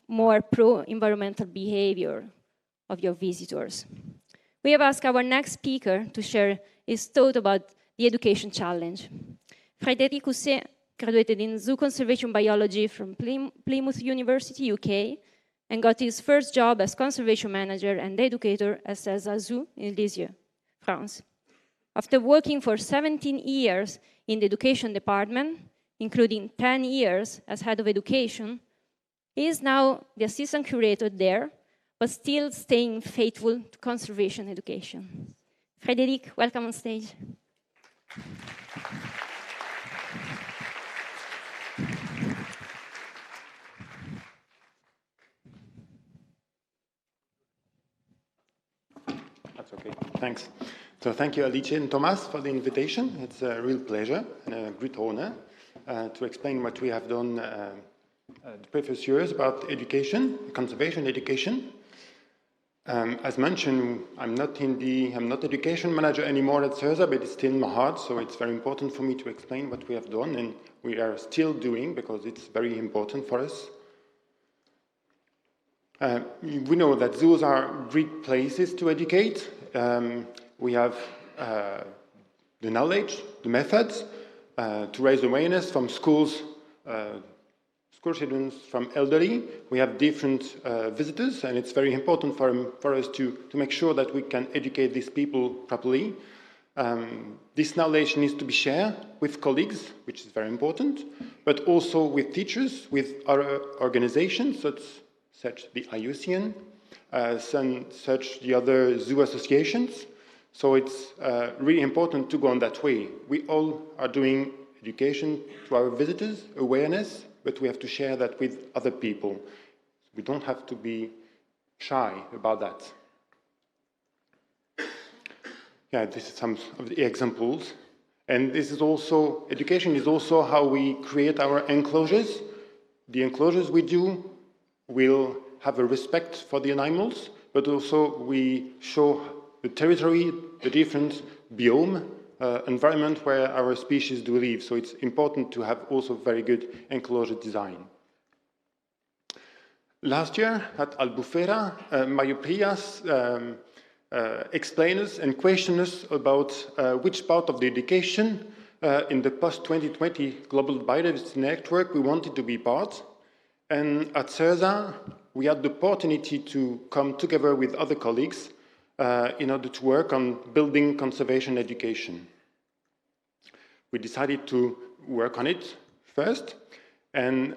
more pro-environmental behavior of your visitors. We have asked our next speaker to share his thought about the education challenge. Frédéric Housset graduated in zoo conservation biology from Plymouth University, UK, and got his first job as conservation manager and educator at CERZA Zoo in Lisieux, France. After working for 17 years in the education department, including 10 years as head of education, he is now the assistant curator there, but still staying faithful to conservation education. Frédéric, welcome on stage. That's okay, thanks. So thank you, Alice and Thomas, for the invitation. It's a real pleasure and a great honor to explain what we have done the previous years about education, conservation education. As mentioned, I'm not education manager anymore at CERZA, but it's still in my heart, so it's very important for me to explain what we have done and we are still doing because it's very important for us. We know that zoos are great places to educate. We have the knowledge, the methods to raise awareness from schools, school students, from elderly. We have different visitors, and it's very important for us to make sure that we can educate these people properly. This knowledge needs to be shared with colleagues, which is very important, but also with teachers, with other organizations, such the IUCN, such the other zoo associations. So it's really important to go on that way. We all are doing education to our visitors, awareness, but we have to share that with other people. We don't have to be shy about that. Yeah, this is some of the examples. And this is also, education is also how we create our enclosures. The enclosures we do will have a respect for the animals, but also we show the territory, the different biome, environment where our species do live. So it's important to have also very good enclosure design. Last year at 𝗘𝗶𝗿𝗄, my peers explained us and questioned us about which part of the education in the post-2020 Global Biodiversity Network we wanted to be part. And at CERZA, we had the opportunity to come together with other colleagues in order to work on building conservation education. We decided to work on it first, and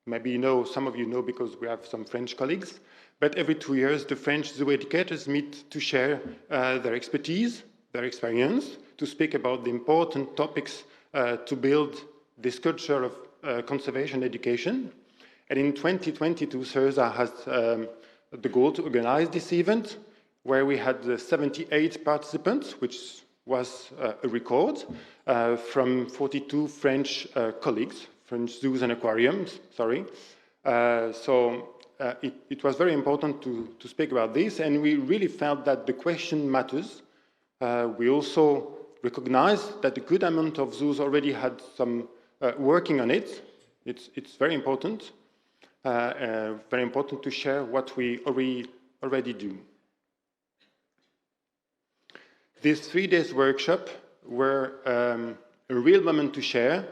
maybe some of you know because we have some French colleagues, but every 2 years the French zoo educators meet to share their expertise, their experience to speak about the important topics to build this culture of conservation education. And in 2022, CERZA has the goal to organize this event, where we had 78 participants, which was a record from 42 French colleagues, French zoos and aquariums, sorry. It was very important to speak about this, and we really felt that the question matters. We also recognized that a good amount of zoos already had some working on it. It's very important to share what we already do. These 3 days workshop were a real moment to share.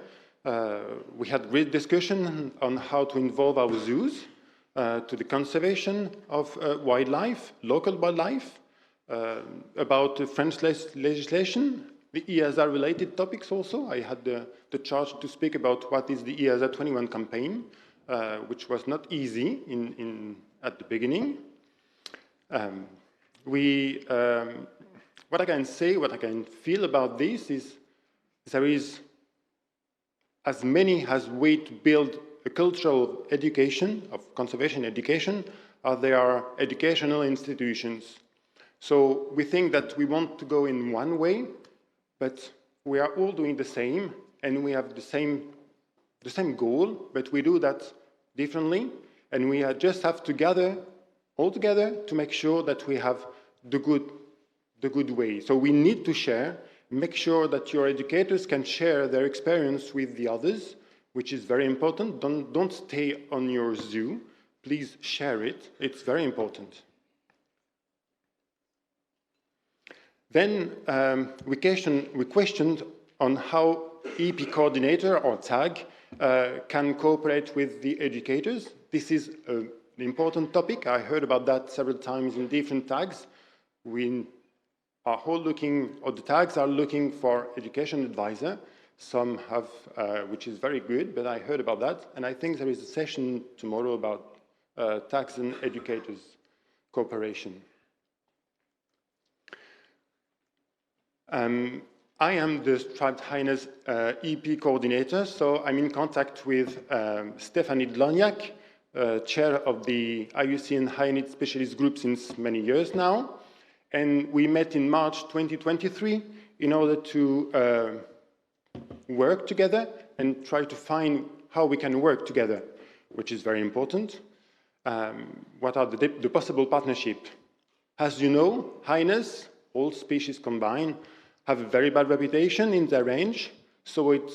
We had great discussion on how to involve our zoos to the conservation of wildlife, local wildlife, about the French legislation, the EAZA related topics also. I had the charge to speak about what is the EAZA 21 campaign, which was not easy at the beginning. What I can say, what I can feel about this is there is as many as way to build a cultural education, of conservation education, as there are educational institutions. So we think that we want to go in one way, but we are all doing the same, and we have the same goal, but we do that differently, and we just have to gather all together to make sure that we have the good way. So we need to share, make sure that your educators can share their experience with the others, which is very important. Don't stay on your zoo. Please share it. It's very important. Then we questioned on how EP coordinator or tag can cooperate with the educators. This is an important topic. I heard about that several times in different tags. We are all looking, or the tags are looking for education advisor. Some have, which is very good, but I heard about that. And I think there is a session tomorrow about tags and educators cooperation. I am the striped hyenas EP coordinator, so I'm in contact with Stéphanie Dloniak, chair of the IUCN Hyanid Specialist Group since many years now. And we met in March 2023 in order to work together and try to find how we can work together, which is very important. What are the possible partnerships? As you know, hyenas, all species combined, have a very bad reputation in their range, so it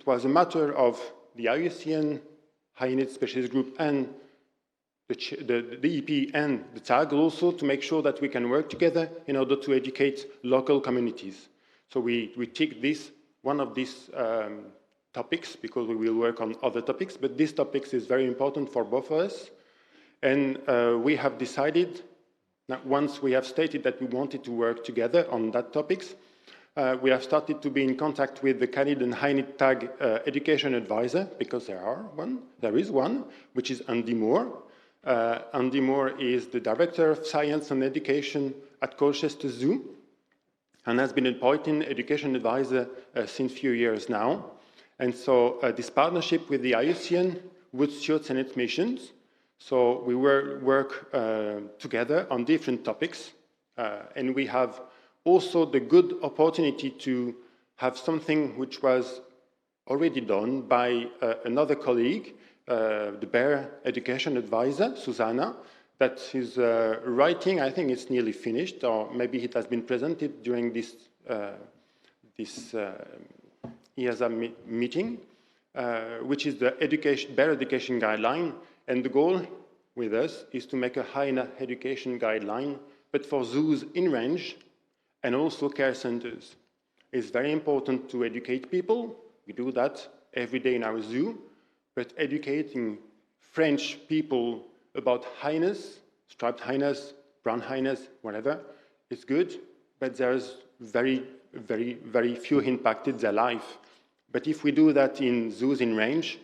was a matter of the IUCN Hyanid Specialist Group and the EP and the tag also to make sure that we can work together in order to educate local communities. So we take this, one of these topics, because we will work on other topics, but this topic is very important for both of us. And we have decided, now once we have stated that we wanted to work together on that topics, we have started to be in contact with the Canadian Hyanid Tag Education Advisor, because there is one, which is Andy Moore. Andy Moore is the Director of Science and Education at Colchester Zoo, and has been appointed Education Advisor since a few years now. And so this partnership with the IUCN would strengthen its missions. So we work together on different topics, and we have also the good opportunity to have something which was already done by another colleague, the Bear Education Advisor, Susanna, that is writing, I think it's nearly finished, or maybe it has been presented during this EAZA meeting, which is the Bear Education Guideline. And the goal with us is to make a hyena education guideline, but for zoos in range and also care centers. It's very important to educate people. We do that every day in our zoo, but educating French people about hyenas, striped hyenas, brown hyenas, whatever, is good, but there's very, very, very few impacted their life. But if we do that in zoos in range,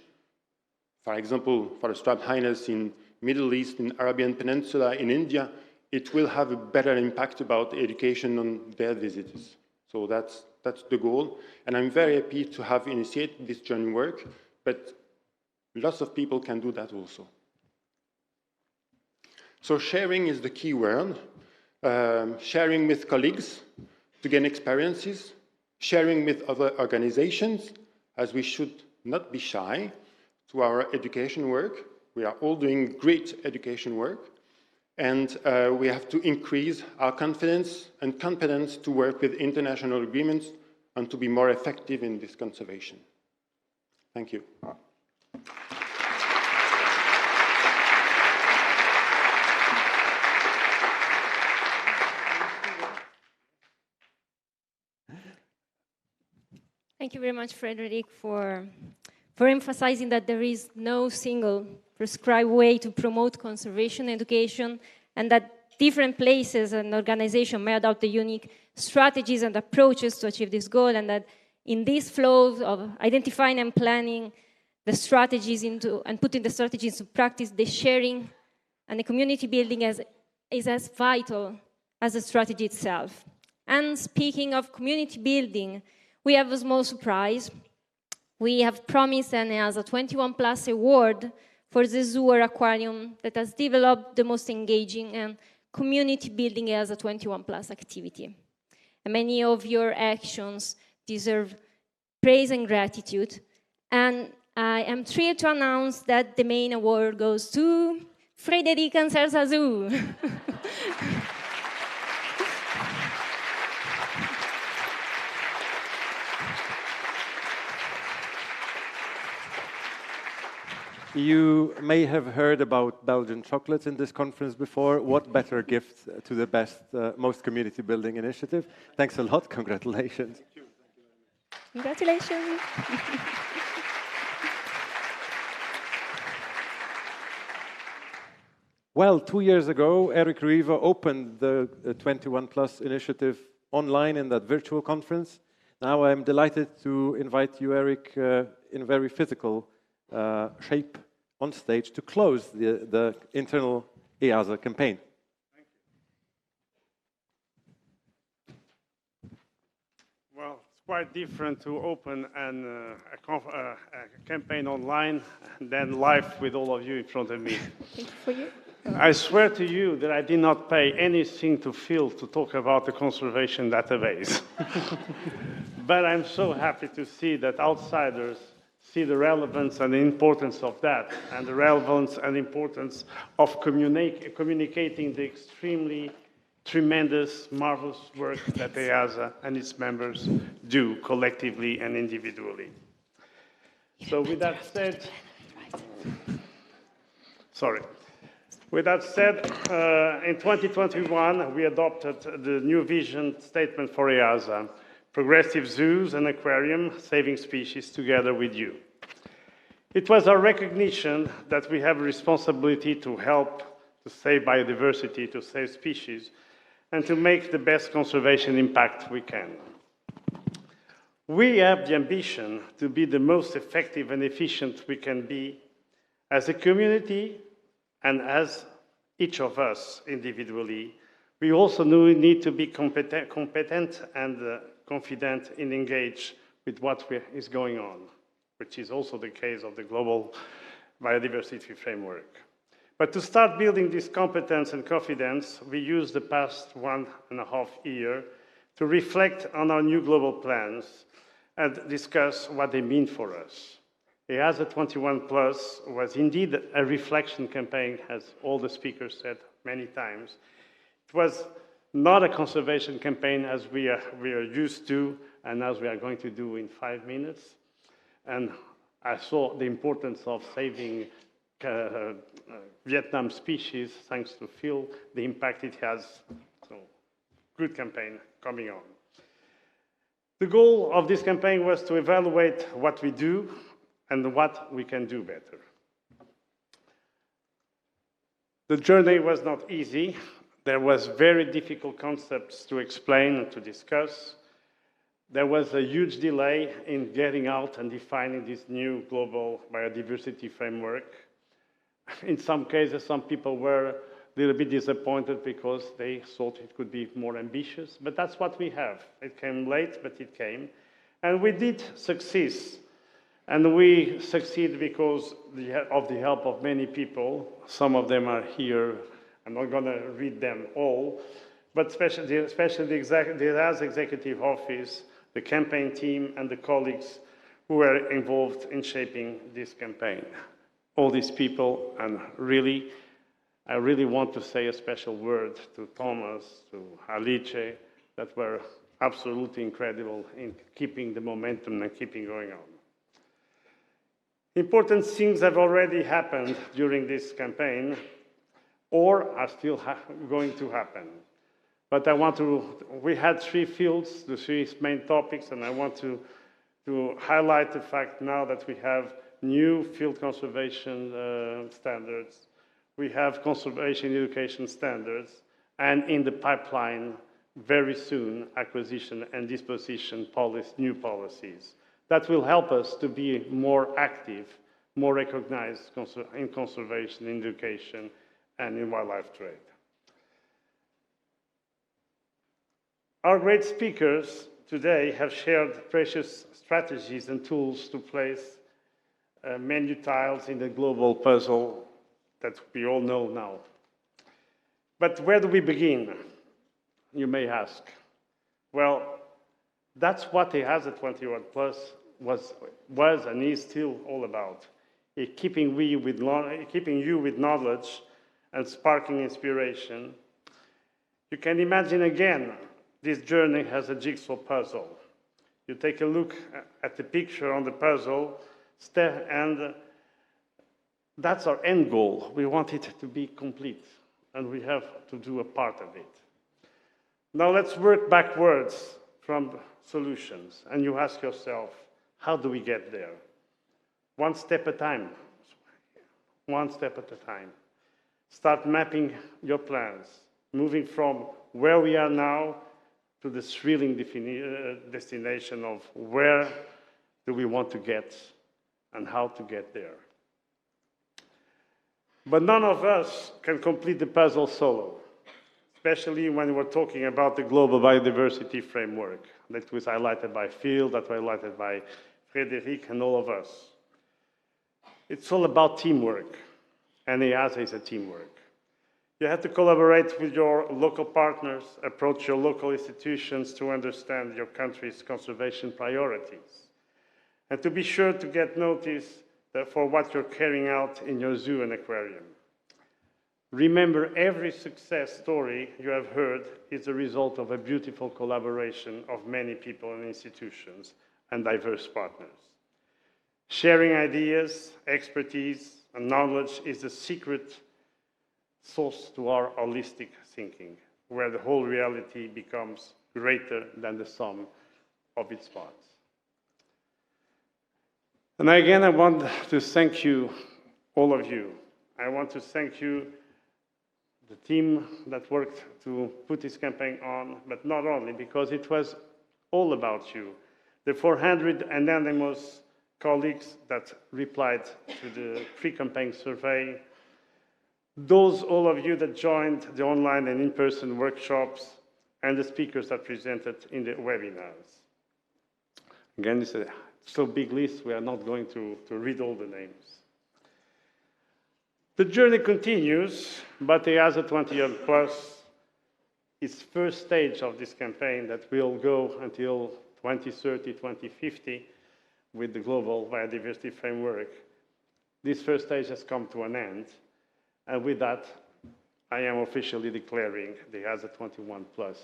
for example, for the striped hyenas in Middle East, in Arabian Peninsula, in India, it will have a better impact about education on their visitors. So that's the goal. And I'm very happy to have initiated this joint work, but lots of people can do that also. So sharing is the key word. Sharing with colleagues to gain experiences, sharing with other organizations, as we should not be shy to our education work. We are all doing great education work, and we have to increase our confidence and competence to work with international agreements and to be more effective in this conservation. Thank you. Thank you very much, Frederic, for emphasizing that there is no single prescribed way to promote conservation education, and that different places and organizations may adopt the unique strategies and approaches to achieve this goal, and that in this flow of identifying and planning the strategies and putting the strategies into practice, the sharing and the community building is as vital as the strategy itself. And speaking of community building, we have a small surprise. We have promised an EAZA 21+ award for the zoo or aquarium that has developed the most engaging and community-building EAZA 21+ activity. And many of your actions deserve praise and gratitude. And I am thrilled to announce that the main award goes to Frédéric and CERZA Zoo. You may have heard about Belgian chocolates in this conference before. What better gift to the best, most community building initiative? Thanks a lot. Congratulations. Thank you. Congratulations. Well, 2 years ago, 𝗥𝗶𝗿 opened the 21+ initiative online in that virtual conference. Now I'm delighted to invite you, Eric, in very physical shape on stage to close the internal EAZA campaign. Thank you. Well, it's quite different to open a campaign online than live with all of you in front of me. Thank you for you. I swear to you that I did not pay anything to Phil to talk about the conservation database. But I'm so happy to see that outsiders see the relevance and the importance of that, and the relevance and importance of communicating the extremely tremendous, marvelous work that EAZA and its members do collectively and individually. So with that said, With that said, in 2021, we adopted the new vision statement for EAZA, progressive zoos and aquariums, saving species together with you. It was our recognition that we have a responsibility to help to save biodiversity, to save species, and to make the best conservation impact we can. We have the ambition to be the most effective and efficient we can be as a community and as each of us individually. We also need to be competent and confident and engaged with what is going on, which is also the case of the global biodiversity framework. But to start building this competence and confidence, we used the past 1.5 years to reflect on our new global plans and discuss what they mean for us. EAZA 21+ was indeed a reflection campaign, as all the speakers said many times. It was not a conservation campaign as we are used to and as we are going to do in 5 minutes. And I saw the importance of saving Vietnam species, thanks to Phil, the impact it has. So, good campaign coming on. The goal of this campaign was to evaluate what we do and what we can do better. The journey was not easy. There was very difficult concepts to explain and to discuss. There was a huge delay in getting out and defining this new global biodiversity framework. In some cases, some people were a little bit disappointed because they thought it could be more ambitious, but that's what we have. It came late, but it came. And we did succeed. And we succeed because of the help of many people. Some of them are here. I'm not going to read them all, but especially the EAZA Executive Office, the campaign team, and the colleagues who were involved in shaping this campaign. All these people, and really, I really want to say a special word to Thomas, to 𝗤𝗏𝗄𝗃, that were absolutely incredible in keeping the momentum and keeping going on. Important things have already happened during this campaign, or are still going to happen. But we had 3 fields, the 3 main topics, and I want to highlight the fact now that we have new field conservation standards, we have conservation education standards, and in the pipeline, very soon, acquisition and disposition new policies. That will help us to be more active, more recognized in conservation, in education, and in wildlife trade. Our great speakers today have shared precious strategies and tools to place menu tiles in the global puzzle that we all know now. But where do we begin, you may ask? Well, that's what the EAZA 21 Plus was and is still all about, keeping you with knowledge and sparking inspiration. You can imagine again this journey as a jigsaw puzzle. You take a look at the picture on the puzzle, and that's our end goal. We want it to be complete, and we have to do a part of it. Now let's work backwards from solutions, and you ask yourself, how do we get there? One step at a time. One step at a time. Start mapping your plans, moving from where we are now to the thrilling destination of where do we want to get and how to get there. But none of us can complete the puzzle solo, especially when we're talking about the global biodiversity framework that was highlighted by Phil, that was highlighted by Frédéric, and all of us. It's all about teamwork, and EAZA is a teamwork. You have to collaborate with your local partners, approach your local institutions to understand your country's conservation priorities, and to be sure to get notice for what you're carrying out in your zoo and aquarium. Remember, every success story you have heard is a result of a beautiful collaboration of many people and institutions and diverse partners. Sharing ideas, expertise, and knowledge is the secret source to our holistic thinking, where the whole reality becomes greater than the sum of its parts. And again, I want to thank you, all of you. I want to thank you, the team that worked to put this campaign on, but not only, because it was all about you. The 400 anonymous colleagues that replied to the pre-campaign survey, all of you that joined the online and in-person workshops, and the speakers that presented in the webinars. Again, it's a so big list, we are not going to read all the names. The journey continues, but the EAZA 21 Plus is first stage of this campaign that will go until 2030, 2050 with the global biodiversity framework. This first stage has come to an end, and with that, I am officially declaring the EAZA 21 Plus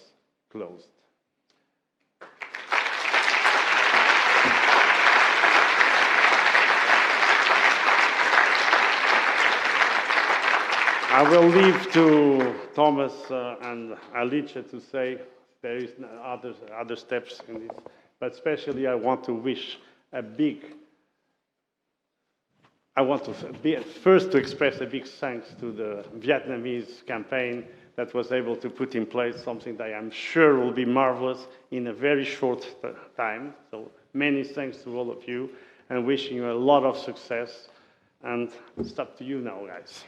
closed. I will leave to Thomas and 𝗤𝗏𝗄𝗃 to say there is other steps in this, but especially I want to first to express a big thanks to the Vietnamese campaign that was able to put in place something that I am sure will be marvelous in a very short time. So many thanks to all of you, and wishing you a lot of success. And it's up to you now, guys.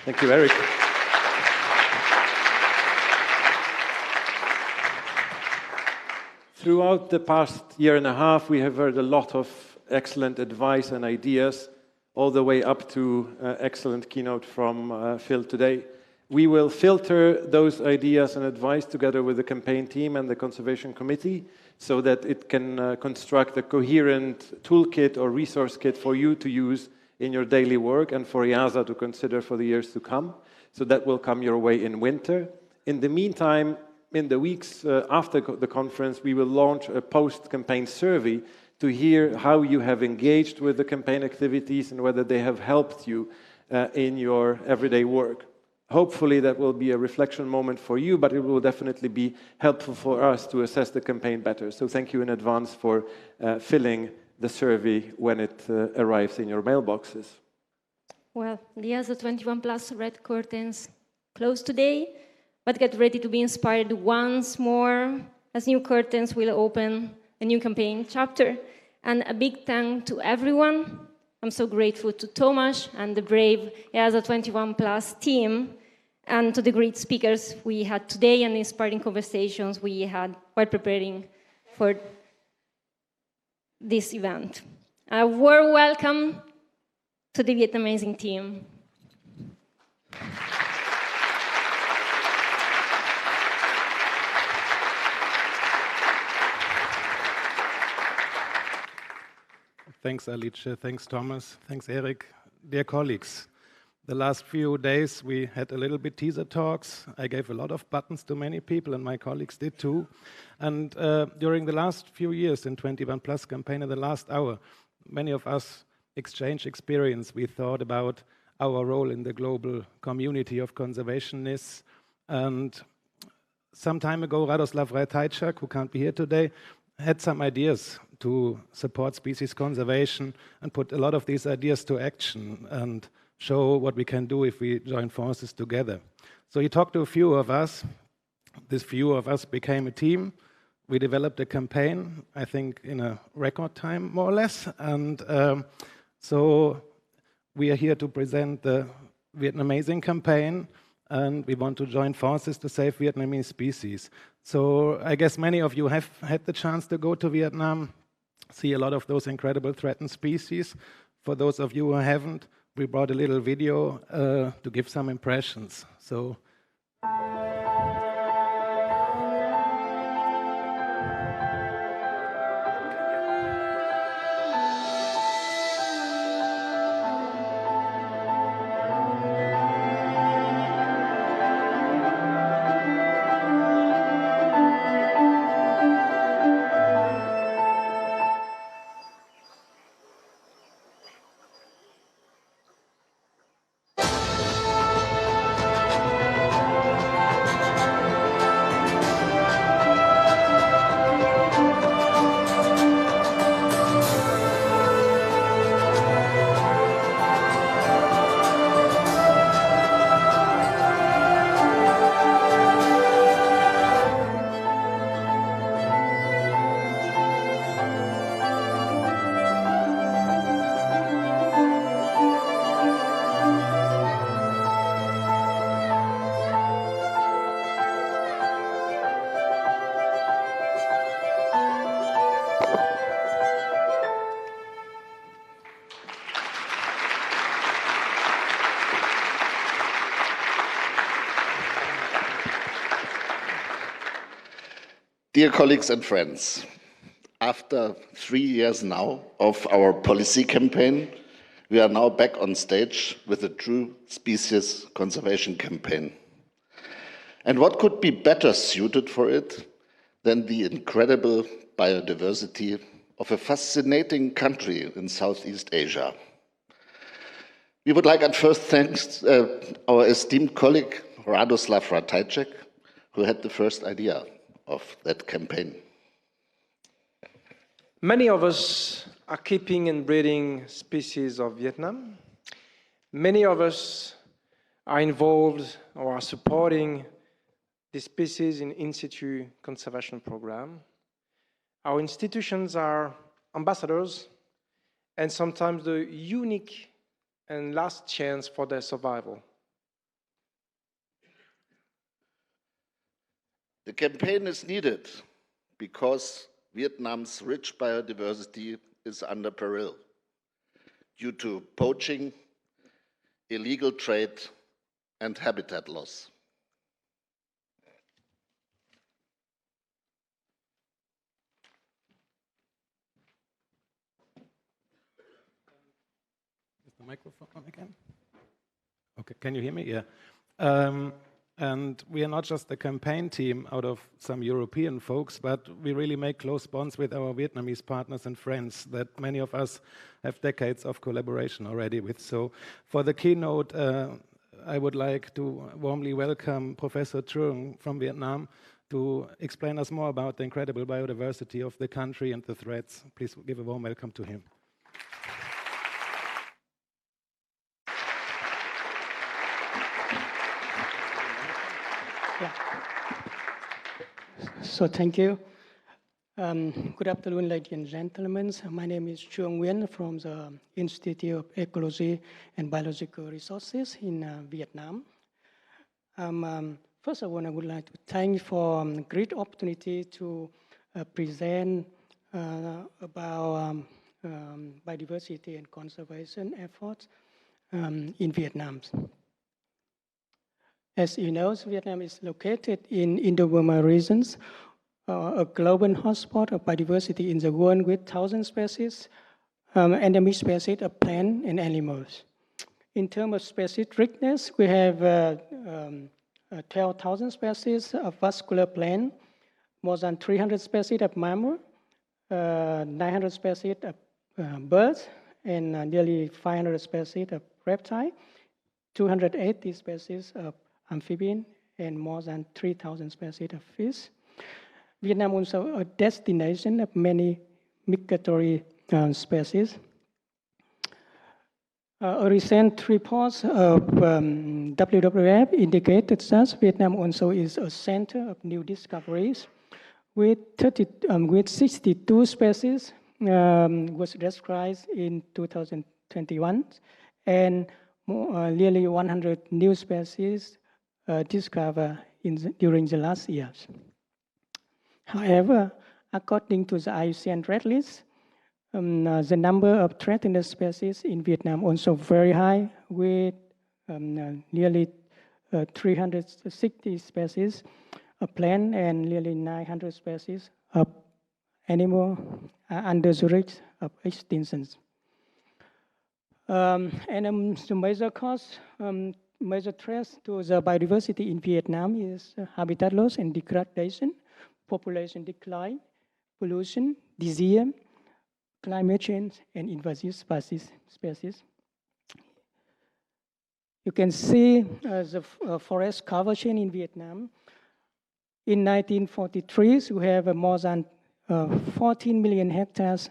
Thank you, Eric. Throughout the past year and a half, we have heard a lot of excellent advice and ideas, all the way up to excellent keynote from Phil today. We will filter those ideas and advice together with the campaign team and the conservation committee so that it can construct a coherent toolkit or resource kit for you to use in your daily work and for EAZA to consider for the years to come. So that will come your way in winter. In the meantime, in the weeks after the conference, we will launch a post-campaign survey to hear how you have engaged with the campaign activities and whether they have helped you in your everyday work. Hopefully that will be a reflection moment for you, but it will definitely be helpful for us to assess the campaign better. So thank you in advance for filling the survey when it arrives in your mailboxes. Well, the EAZA 21+ red curtains close today, but get ready to be inspired once more as new curtains will open a new campaign chapter. And a big thank to everyone. I'm so grateful to Tomasz and the brave EAZA 21+ team, and to the great speakers we had today and the inspiring conversations we had while preparing for this event. A warm welcome to the Vietnamese team. Thanks, Alice. Thanks, Thomas. Thanks, Eric. Dear colleagues, the last few days we had a little bit teaser talks. I gave a lot of buttons to many people, and my colleagues did too. And during the last few years in 21+ campaign, in the last hour, many of us exchanged experience. We thought about our role in the global community of conservationists. And some time ago, 𝗤𝗏𝗫𝗃, who can't be here today, had some ideas to support species conservation and put a lot of these ideas to action and show what we can do if we join forces together. So he talked to a few of us. This few of us became a team. We developed a campaign, I think, in a record time, more or less. And so we are here to present the Vietnamese campaign, and we want to join forces to save Vietnamese species. So I guess many of you have had the chance to go to Vietnam, see a lot of those incredible threatened species. For those of you who haven't, we brought a little video to give some impressions. So. Dear colleagues and friends, after 3 years now of our policy campaign, we are now back on stage with a true species conservation campaign. And what could be better suited for it than the incredible biodiversity of a fascinating country in Southeast Asia? We would like at first thank our esteemed colleague 𝗤𝗏𝗫𝗃, who had the first idea of that campaign. Many of us are keeping and breeding species of Vietnam. Many of us are involved or are supporting the species in situ conservation program. Our institutions are ambassadors and sometimes the unique and last chance for their survival. The campaign is needed because Vietnam's rich biodiversity is under peril due to poaching, illegal trade, and habitat loss. Is the microphone on again? Okay, can you hear me? Yeah. And we are not just a campaign team out of some European folks, but we really make close bonds with our Vietnamese partners and friends that many of us have decades of collaboration already with. So for the keynote, I would like to warmly welcome Professor Truong from Vietnam to explain us more about the incredible biodiversity of the country and the threats. Please give a warm welcome to him. Yeah. So thank you. Good afternoon, ladies and gentlemen. My name is Truong Nguyen from the Institute of Ecology and Biological Resources in Vietnam. First of all, I would like to thank you for a great opportunity to present about biodiversity and conservation efforts in Vietnam. As you know, Vietnam is located in Indo-Burma regions, a global hotspot of biodiversity in the world with 1,000 species, endemic species of plants and animals. In terms of species richness, we have 12,000 species of vascular plant, more than 300 species of mammal, 900 species of birds, and nearly 500 species of reptile, 280 species of amphibian, and more than 3,000 species of fish. Vietnam is also a destination of many migratory species. A recent report of WWF indicated that Vietnam also is a center of new discoveries, with 62 species was described in 2021, and nearly 100 new species discovered during the last years. However, according to the IUCN Red List, the number of threatened species in Vietnam also very high, with nearly 360 species of plant and nearly 900 species of animal under the risk of extinction. The major cause, major threats to the biodiversity in Vietnam is habitat loss and degradation, population decline, pollution, disease, climate change, and invasive species. You can see the forest cover chain in Vietnam. In 1943, we have more than 14 million hectares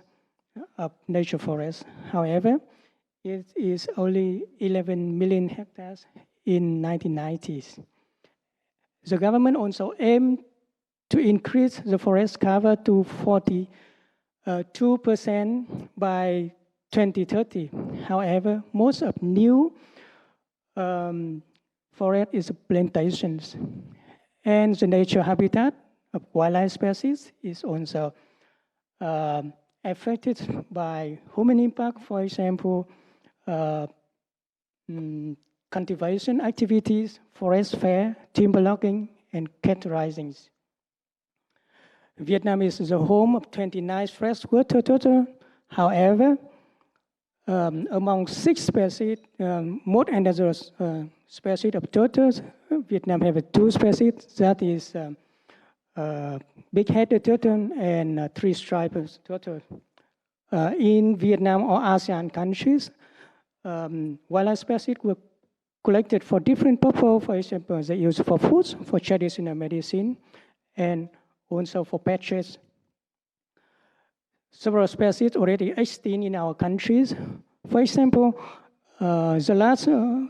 of nature forest. However, it is only 11 million hectares in 1990s. The government also aimed to increase the forest cover to 42% by 2030. However, most of new forest is plantations, and the nature habitat of wildlife species is also affected by human impact. For example, cultivation activities, forest fire, timber logging, and cattle raisings. Vietnam is the home of 29 freshwater turtles. However, among 6 species, most endangered species of turtles, Vietnam have 2 species, that is big-headed turtle and 3-striped turtle. In Vietnam or ASEAN countries, wildlife species were collected for different purposes. For example, they use for food, for traditional medicine, and also for patches. Several species already extinct in our countries. For example, the last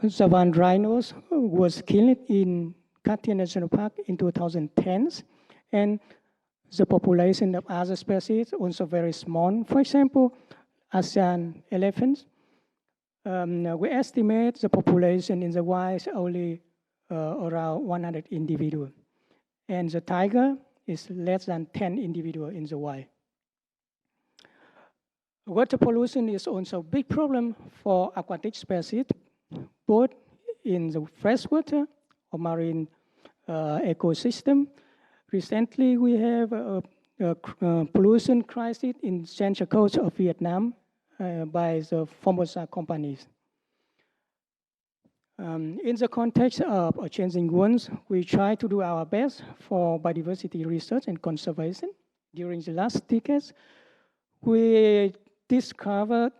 savanna rhinos was killed in Cat Tien National Park in 2010, and the population of other species also very small. For example, ASEAN elephants. We estimate the population in the wild only around 100 individuals. and the tiger is less than 10 individuals in the wild. Water pollution is also a big problem for aquatic species, both in the freshwater or marine ecosystem. Recently, we have a pollution crisis in central coast of Vietnam by the Formosa companies. In the context of changing world, we try to do our best for biodiversity research and conservation. During the last decades, we discovered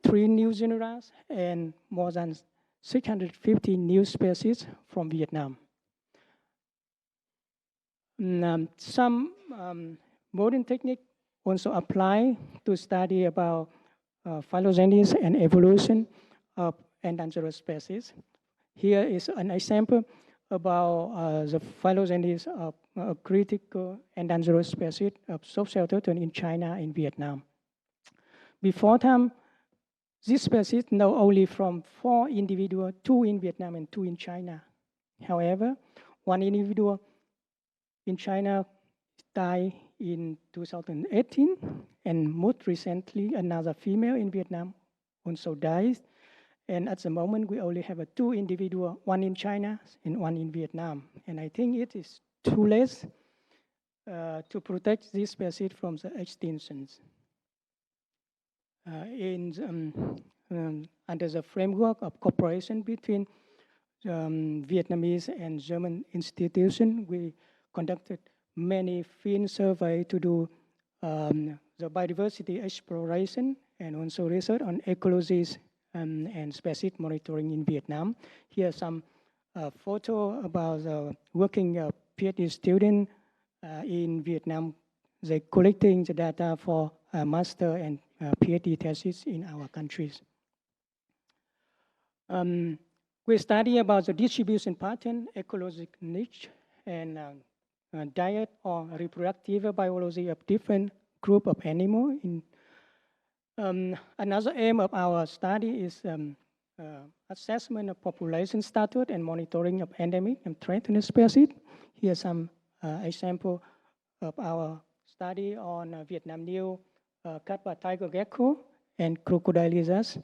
3 new genera and more than 650 new species from Vietnam. Some modern techniques also apply to study about phylogenesis and evolution of endangered species. Here is an example about the phylogenesis of a critical endangered species of soft-shell turtle in China and Vietnam. Before time, this species know only from 4 individuals, 2 in Vietnam and 2 in China. However, 1 individual in China died in 2018, and most recently, another female in Vietnam also died. And at the moment, we only have 2 individuals, 1 in China and 1 in Vietnam. And I think it is too late to protect this species from the extinctions. Under the framework of cooperation between Vietnamese and German institutions, we conducted many field surveys to do the biodiversity exploration and also research on ecologies and species monitoring in Vietnam. Here are some photos about the working PhD student in Vietnam. They're collecting the data for master and PhD thesis in our countries. We study about the distribution pattern, ecological niche, and diet or reproductive biology of different group of animals. Another aim of our study is assessment of population status and monitoring of endemic and threatened species. Here are some examples of our study on Vietnam new cat tiger gecko and crocodile lizards.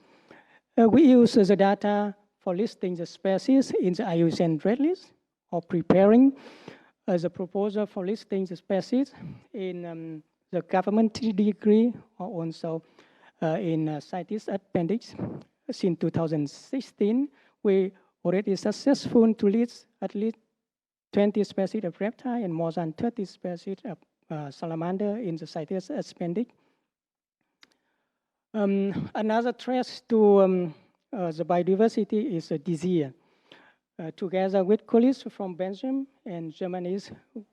We use the data for listing the species in the IUCN Red List or preparing the proposal for listing the species in the government decree or also in CITES appendix. Since 2016, we already successful to list at least 20 species of reptile and more than 30 species of salamander in the CITES appendix. Another threat to the biodiversity is disease. Together with colleagues from Belgium and Germany,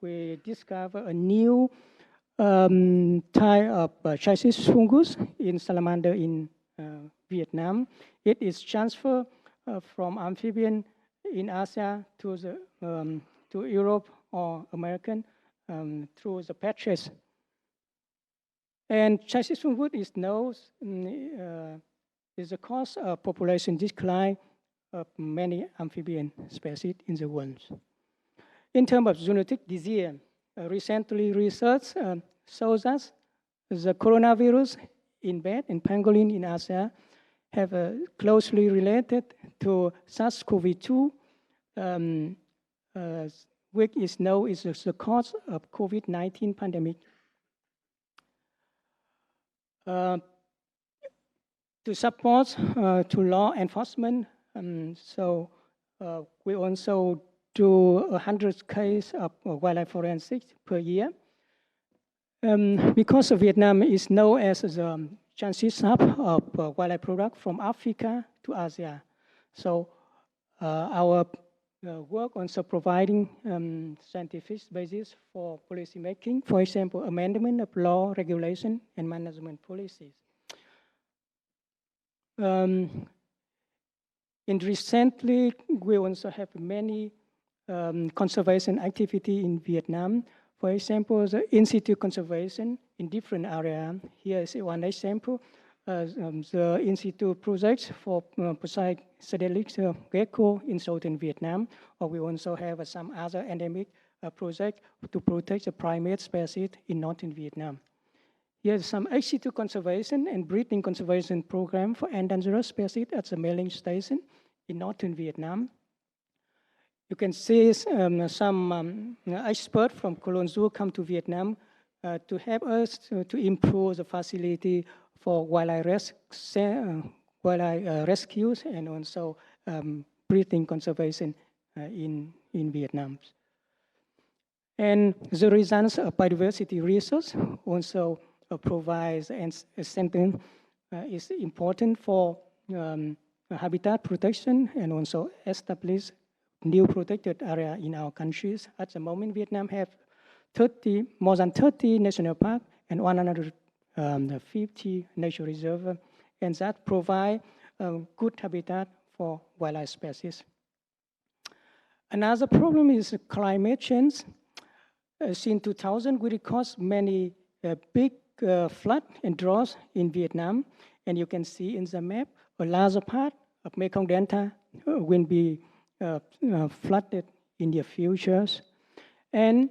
we discovered a new type of chrysis fungus in salamander in Vietnam. It is transferred from amphibian in Asia to Europe or American through the patches. And chrysis fungus is known is the cause of population decline of many amphibian species in the world. In terms of zoonotic disease, recently research shows us the coronavirus in bat and pangolin in Asia have closely related to SARS-CoV-2, which is known as the cause of COVID-19 pandemic. To support to law enforcement, so we also do 100 cases of wildlife forensics per year. Because Vietnam is known as the transit hub of wildlife products from Africa to Asia. So our work also providing scientific basis for policy making, for example, amendment of law, regulation, and management policies. And recently, we also have many conservation activity in Vietnam. For example, the in-situ conservation in different areas. Here is one example, the in-situ project for Paignton gecko in southern Vietnam, or we also have some other endemic project to protect the primate species in northern Vietnam. Here's some ●𝗔𝗊 conservation and breeding conservation program for endangered species at the mailing station in northern Vietnam. You can see some experts from Cologne Zoo come to Vietnam to help us to improve the facility for wildlife rescues and also breeding conservation in Vietnam. And the results of biodiversity research also provides and something is important for habitat protection and also establish new protected area in our countries. At the moment, Vietnam have more than 30 national parks and 150 nature reserves, and that provide good habitat for wildlife species. Another problem is climate change. Since 2000, we record many big flood and droughts in Vietnam, and you can see in the map a larger part of Mekong Delta will be flooded in the futures. And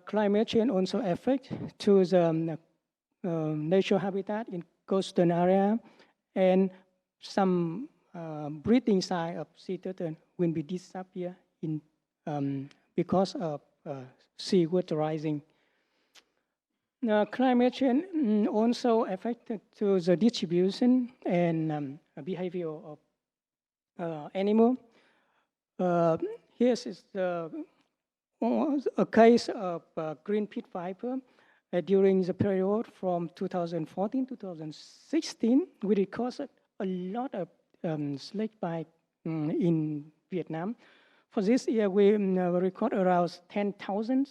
climate change also affects to the nature habitat in coastal area, and some breeding sites of sea turtle will be disappear in because of seawater rising. Climate change also affected to the distribution and behavior of animal. Here is a case of green pit viper. During the period from 2014 to 2016, we recorded a lot of snake bite in Vietnam. For this year, we record around 10,000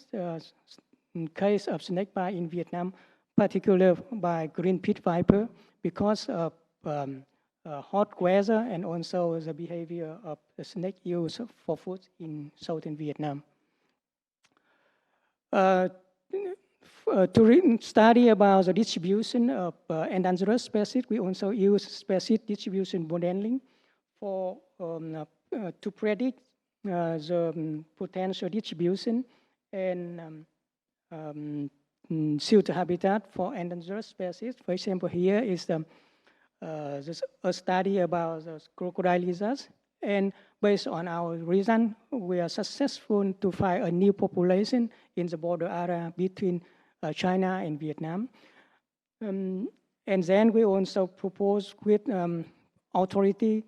cases of snake bite in Vietnam, particularly by green pit viper, because of hot weather and also the behavior of the snake use for food in southern Vietnam. To study about the distribution of endangered species, we also use species distribution modeling for to predict the potential distribution and suitable habitat for endangered species. For example, here is a study about the crocodile lizards, and based on our result, we are successful to find a new population in the border area between China and Vietnam. And then we also propose with authority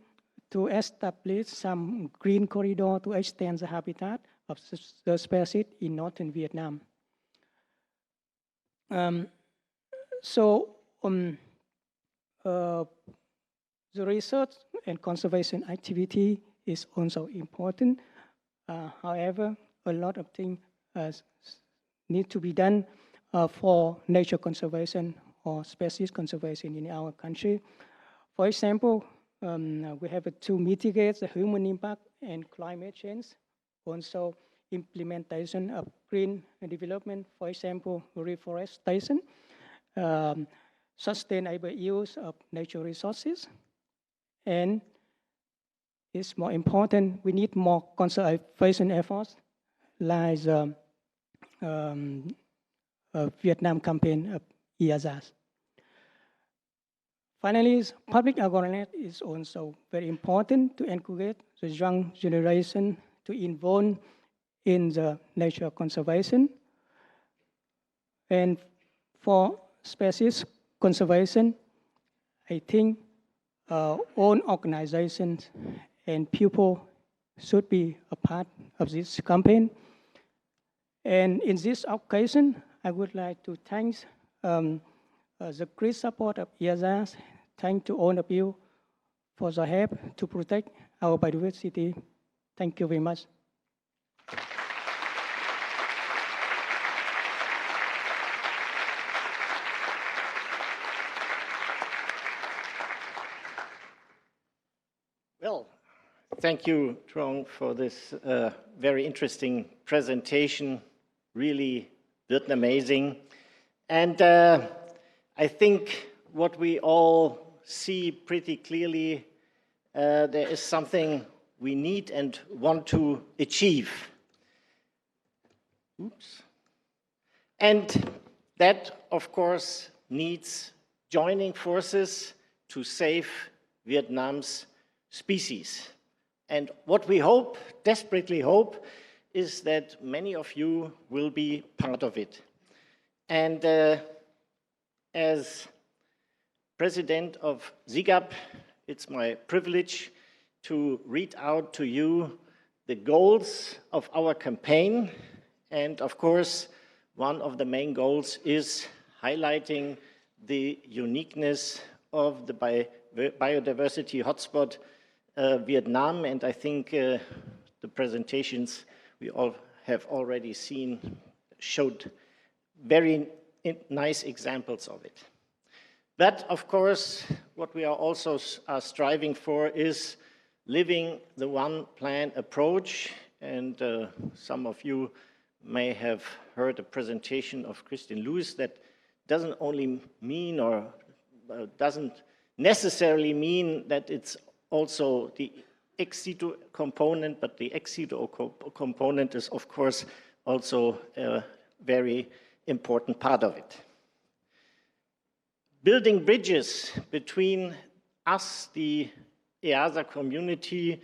to establish some green corridor to extend the habitat of the species in northern Vietnam. The research and conservation activity is also important. However, a lot of things need to be done for nature conservation or species conservation in our country. For example, we have to mitigate the human impact and climate change. Also, implementation of green development, for example, reforestation, sustainable use of natural resources, and it's more important, we need more conservation efforts like the Vietnam campaign of EAZA. Finally, public awareness is also very important to encourage the young generation to involve in the nature conservation. And for species conservation, I think all organizations and people should be a part of this campaign. And in this occasion, I would like to thank the great support of EAZA. Thank to all of you for the help to protect our biodiversity. Thank you very much. Well, thank you, Truong, for this very interesting presentation. Really amazing. And I think what we all see pretty clearly, there is something we need and want to achieve. oops. And that, of course, needs joining forces to save Vietnam's species. And what we hope, desperately hope, is that many of you will be part of it. And as president of 𝗘𝗶𝗶𝗴, it's my privilege to read out to you the goals of our campaign. And of course, one of the main goals is highlighting the uniqueness of the biodiversity hotspot Vietnam. And I think the presentations we all have already seen showed very nice examples of it. But of course, what we are also striving for is living the one plan approach. And some of you may have heard a presentation of Kristin Lewis that doesn't only mean or doesn't necessarily mean that it's also the ex situ component, but the ex situ component is, of course, also a very important part of it. Building bridges between us, the EAZA community,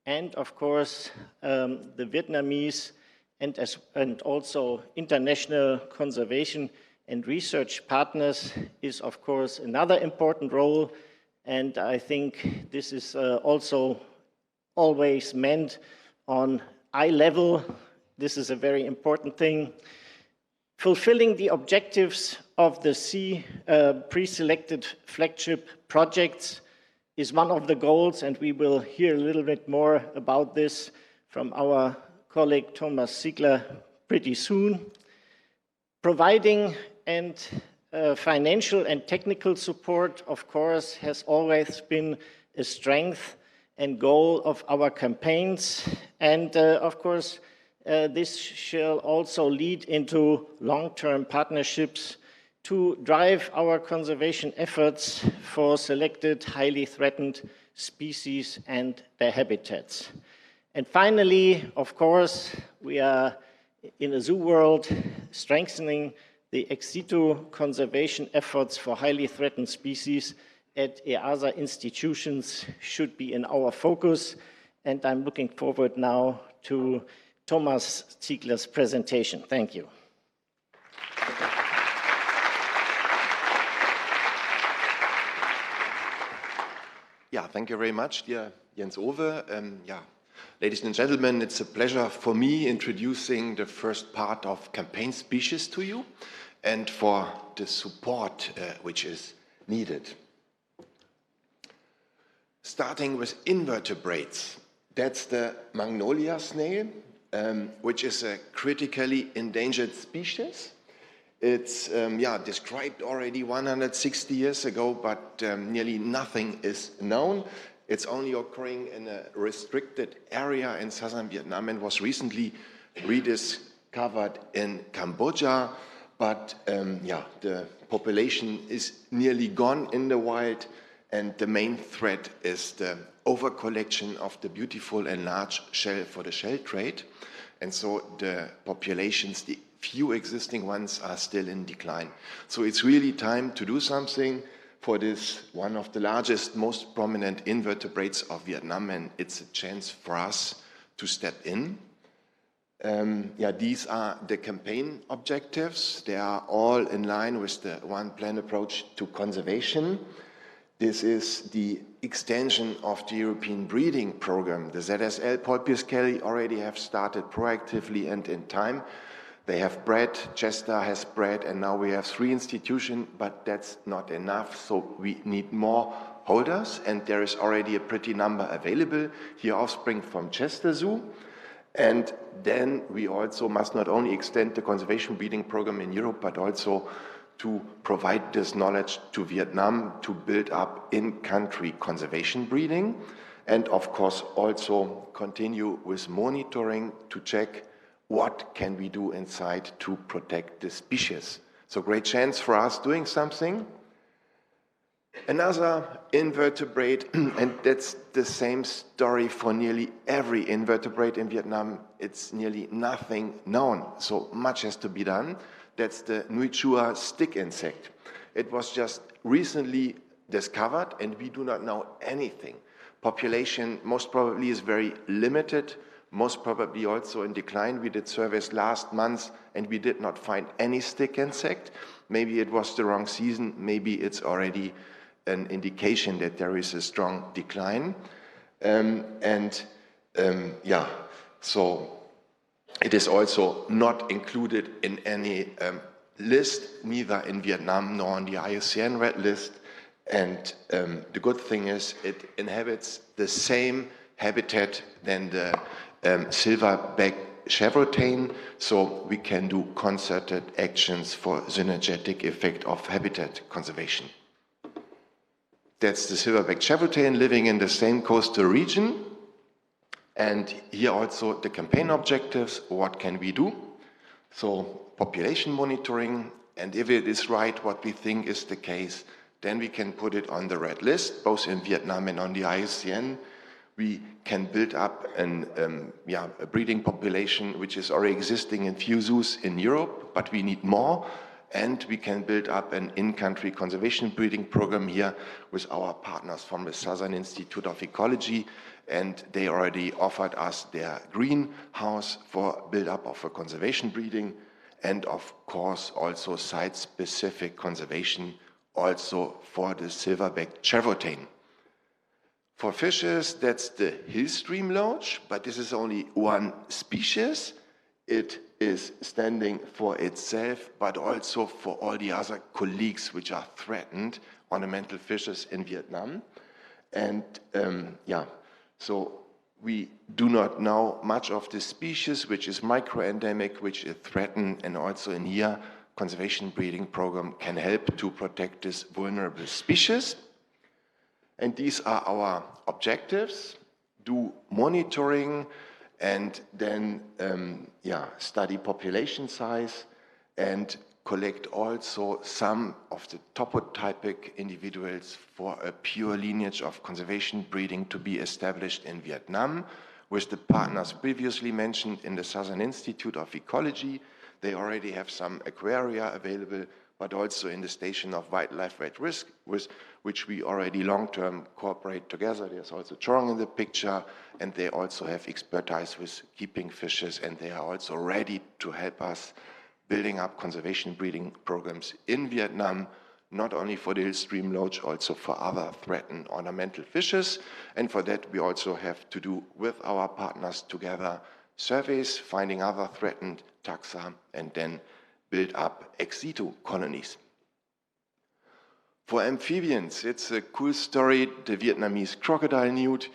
and of course the Vietnamese and also international conservation and research partners is of course another important role. And I think this is also always meant on eye level. This is a very important thing. Fulfilling the objectives of the pre-selected flagship projects is one of the goals, and we will hear a little bit more about this from our colleague 𝗕𝗶𝗿𝗁 pretty soon. Providing financial and technical support, of course, has always been a strength and goal of our campaigns. And of course, this shall also lead into long-term partnerships to drive our conservation efforts for selected highly threatened species and their habitats. And finally, of course, we are in a zoo world strengthening the ex situ conservation efforts for highly threatened species at EAZA institutions should be in our focus. And I'm looking forward now to Thomas Ziegler's presentation. Thank you. Yeah, thank you very much, dear Jens Ove. Ladies and gentlemen, it's a pleasure for me introducing the first part of campaign species to you and for the support which is needed. Starting with invertebrates, that's the magnolia snail, which is a critically endangered species. It's described already 160 years ago, but nearly nothing is known. It's only occurring in a restricted area in southern Vietnam and was recently rediscovered in Cambodia. But the population is nearly gone in the wild, and the main threat is the overcollection of the beautiful and large shell for the shell trade. And so the populations, the few existing ones, are still in decline. So it's really time to do something for this, one of the largest, most prominent invertebrates of Vietnam, and it's a chance for us to step in. These are the campaign objectives. They are all in line with the one plan approach to conservation. This is the extension of the European breeding program. The ZSL 𝗘𝗶𝗆𝗆 already have started proactively and in time. They have bred, Chester has bred, and now we have 3 institutions, but that's not enough, so we need more holders, and there is already a pretty number available. Here, offspring from Chester Zoo. And then we also must not only extend the conservation breeding program in Europe, but also to provide this knowledge to Vietnam to build up in-country conservation breeding. And of course, also continue with monitoring to check what can we do inside to protect the species. So great chance for us doing something. Another invertebrate, and that's the same story for nearly every invertebrate in Vietnam, it's nearly nothing known, so much has to be done. That's the 𝗏𝗏𝗏 stick insect. It was just recently discovered and we do not know anything. Population most probably is very limited, most probably also in decline. We did surveys last month and we did not find any stick insect. Maybe it was the wrong season, maybe it's already an indication that there is a strong decline. Yeah, so it is also not included in any list, neither in Vietnam nor on the IUCN red list. And the good thing is it inhabits the same habitat than the 𝗘𝗵𝗶𝗴𝗍𝗂𝗃, so we can do concerted actions for synergetic effect of habitat conservation. That's the 𝗘𝗵𝗶𝗴𝗍𝗂𝗃 living in the same coastal region. And here also the campaign objectives, what can we do? So population monitoring, and if it is right what we think is the case, then we can put it on the red list, both in Vietnam and on the IUCN. We can build up a breeding population which is already existing in few zoos in Europe, but we need more. And we can build up an in-country conservation breeding program here with our partners from the Southern Institute of Ecology, and they already offered us their greenhouse for build-up of a conservation breeding, and of course also site-specific conservation also for the 𝗘𝗵𝗶𝗴𝗍𝗂𝗃. For fishes, that's the hill stream loach, but this is only one species. It is standing for itself, but also for all the other colleagues which are threatened, ornamental fishes in Vietnam. And so we do not know much of the species, which is microendemic, which is threatened, and also in here, conservation breeding program can help to protect this vulnerable species. And these are our objectives: do monitoring, and then study population size, and collect also some of the topotypic individuals for a pure lineage of conservation breeding to be established in Vietnam with the partners previously mentioned in the Southern Institute of Ecology. They already have some aquaria available, but also in the Station of Wildlife at Risk, with which we already long-term cooperate together. There's also 𝗏𝗏𝗏 in the picture, and they also have expertise with keeping fishes, and they are also ready to help us building up conservation breeding programs in Vietnam, not only for the hill stream loach, also for other threatened ornamental fishes. And for that, we also have to do with our partners together surveys, finding other threatened taxa, and then build up ex situ colonies. For amphibians, it's a cool story, the Vietnamese crocodile newt,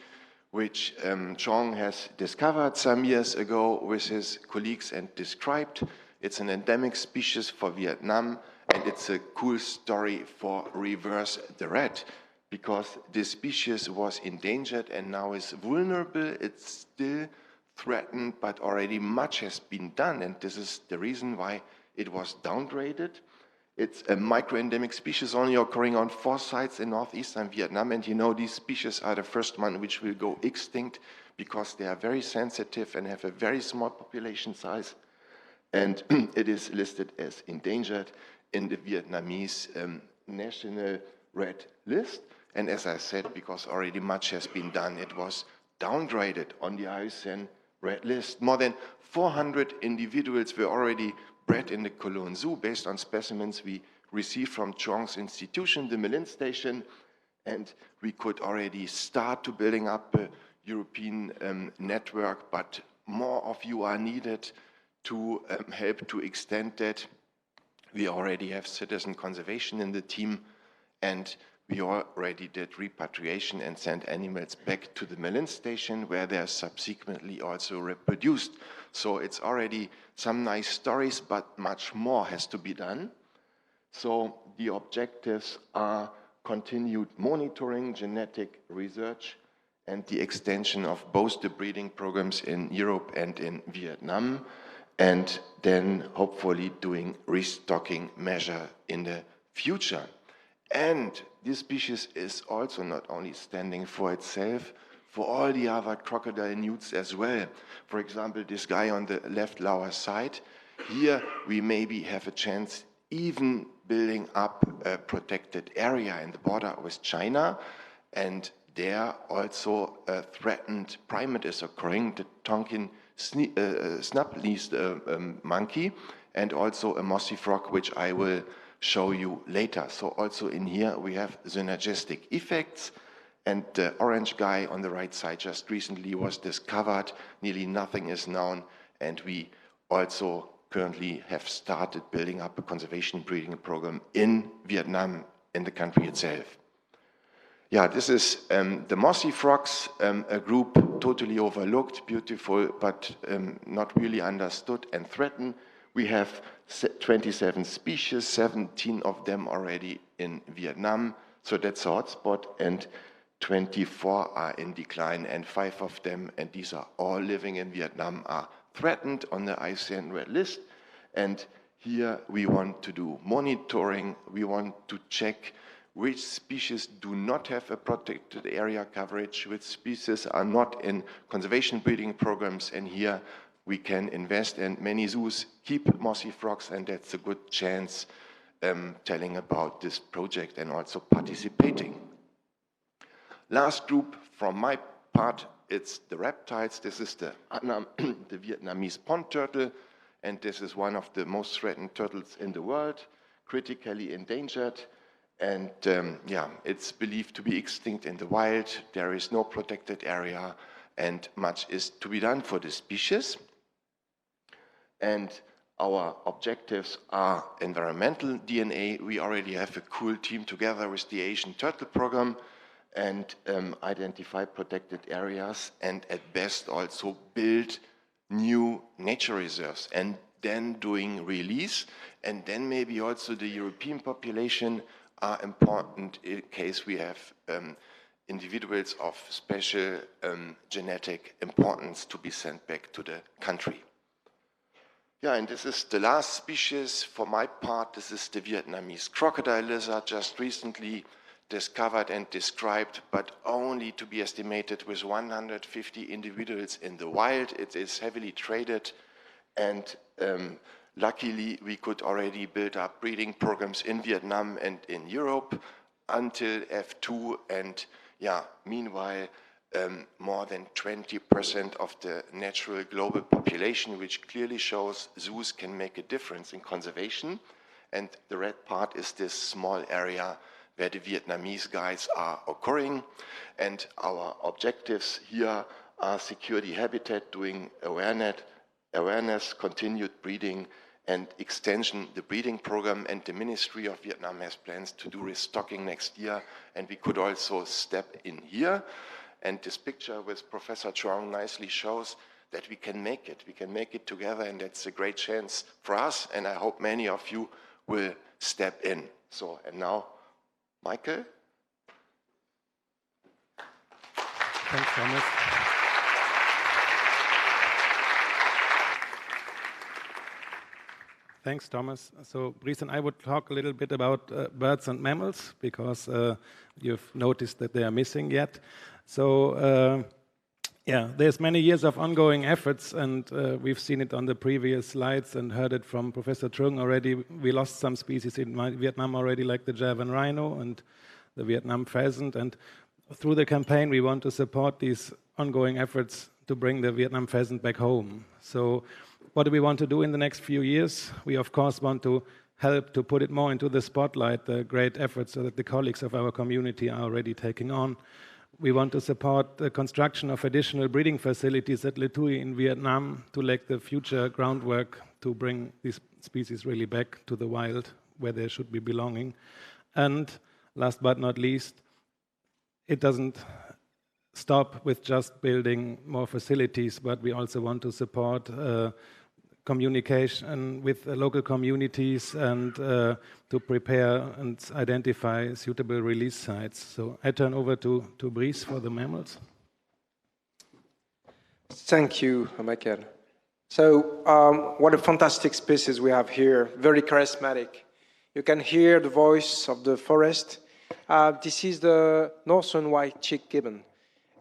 which Chong has discovered some years ago with his colleagues and described. It's an endemic species for Vietnam, and it's a cool story for reverse the rat, because this species was endangered and now is vulnerable. It's still threatened, but already much has been done, and this is the reason why it was downgraded. It's a microendemic species only occurring on 4 sites in northeastern Vietnam, and you know these species are the first one which will go extinct because they are very sensitive and have a very small population size, and it is listed as endangered in the Vietnamese national red list. And as I said, because already much has been done, it was downgraded on the IUCN red list. More than 400 individuals were already bred in the Cologne Zoo based on specimens we received from Chong's institution, the Milin Station, and we could already start to building up a European network, but more of you are needed to help to extend that. We already have citizen conservation in the team, and we already did repatriation and sent animals back to the Milin Station, where they are subsequently also reproduced. So it's already some nice stories, but much more has to be done. So the objectives are continued monitoring, genetic research, and the extension of both the breeding programs in Europe and in Vietnam, and then hopefully doing restocking measure in the future. And this species is also not only standing for itself, for all the other crocodile newts as well. For example, this guy on the left lower side, here we maybe have a chance even building up a protected area in the border with China, and there also a threatened primate is occurring, the Tonkin snub-leaved monkey, and also a mossy frog, which I will show you later. So also in here we have synergistic effects, and the orange guy on the right side just recently was discovered. Nearly nothing is known, and we also currently have started building up a conservation breeding program in Vietnam, in the country itself. Yeah, this is the mossy frogs, a group totally overlooked, beautiful, but not really understood and threatened. We have 27 species, 17 of them already in Vietnam, so that's a hotspot, and 24 are in decline, and 5 of them, and these are all living in Vietnam, are threatened on the IUCN Red List. And here we want to do monitoring, we want to check which species do not have a protected area coverage, which species are not in conservation breeding programs, and here we can invest, and many zoos keep mossy frogs, and that's a good chance telling about this project and also participating. Last group from my part, it's the reptiles. This is the Vietnamese pond turtle, and this is one of the most threatened turtles in the world, critically endangered. And yeah, it's believed to be extinct in the wild. There is no protected area, and much is to be done for the species. And our objectives are environmental DNA. We already have a cool team together with the Asian Turtle Program, and identify protected areas, and at best also build new nature reserves, and then doing release, and then maybe also the European population are important in case we have individuals of special genetic importance to be sent back to the country. Yeah, and this is the last species for my part. This is the Vietnamese crocodile lizard, just recently discovered and described, but only to be estimated with 150 individuals in the wild. It is heavily traded, and luckily we could already build up breeding programs in Vietnam and in Europe until F2, and yeah, meanwhile more than 20% of the natural global population, which clearly shows zoos can make a difference in conservation. And the red part is this small area where the Vietnamese guys are occurring, and our objectives here are secure the habitat, doing awareness, continued breeding, and extension the breeding program, and the Ministry of Vietnam has plans to do restocking next year, and we could also step in here. And this picture with Professor Chuang nicely shows that we can make it together, and that's a great chance for us, and I hope many of you will step in. So, and now, Michael. Thanks, Thomas. Thanks, Thomas. So, Brice and I would talk a little bit about birds and mammals, because you've noticed that they are missing yet. So, yeah, there's many years of ongoing efforts, and we've seen it on the previous slides and heard it from Professor Trung already. We lost some species in Vietnam already, like the Javan rhino and the Vietnam pheasant. And through the campaign, we want to support these ongoing efforts to bring the Vietnam pheasant back home. So what do we want to do in the next few years? We, of course, want to help to put it more into the spotlight, the great efforts that the colleagues of our community are already taking on. We want to support the construction of additional breeding facilities at 𝗤𝗏 in Vietnam to lay the future groundwork to bring these species really back to the wild where they should be belonging. And last but not least, it doesn't stop with just building more facilities, but we also want to support communication with local communities and to prepare and identify suitable release sites. So I turn over to Brice for the mammals. Thank you, Michael. So what a fantastic species we have here, very charismatic. You can hear the voice of the forest. This is the northern white-cheeked gibbon.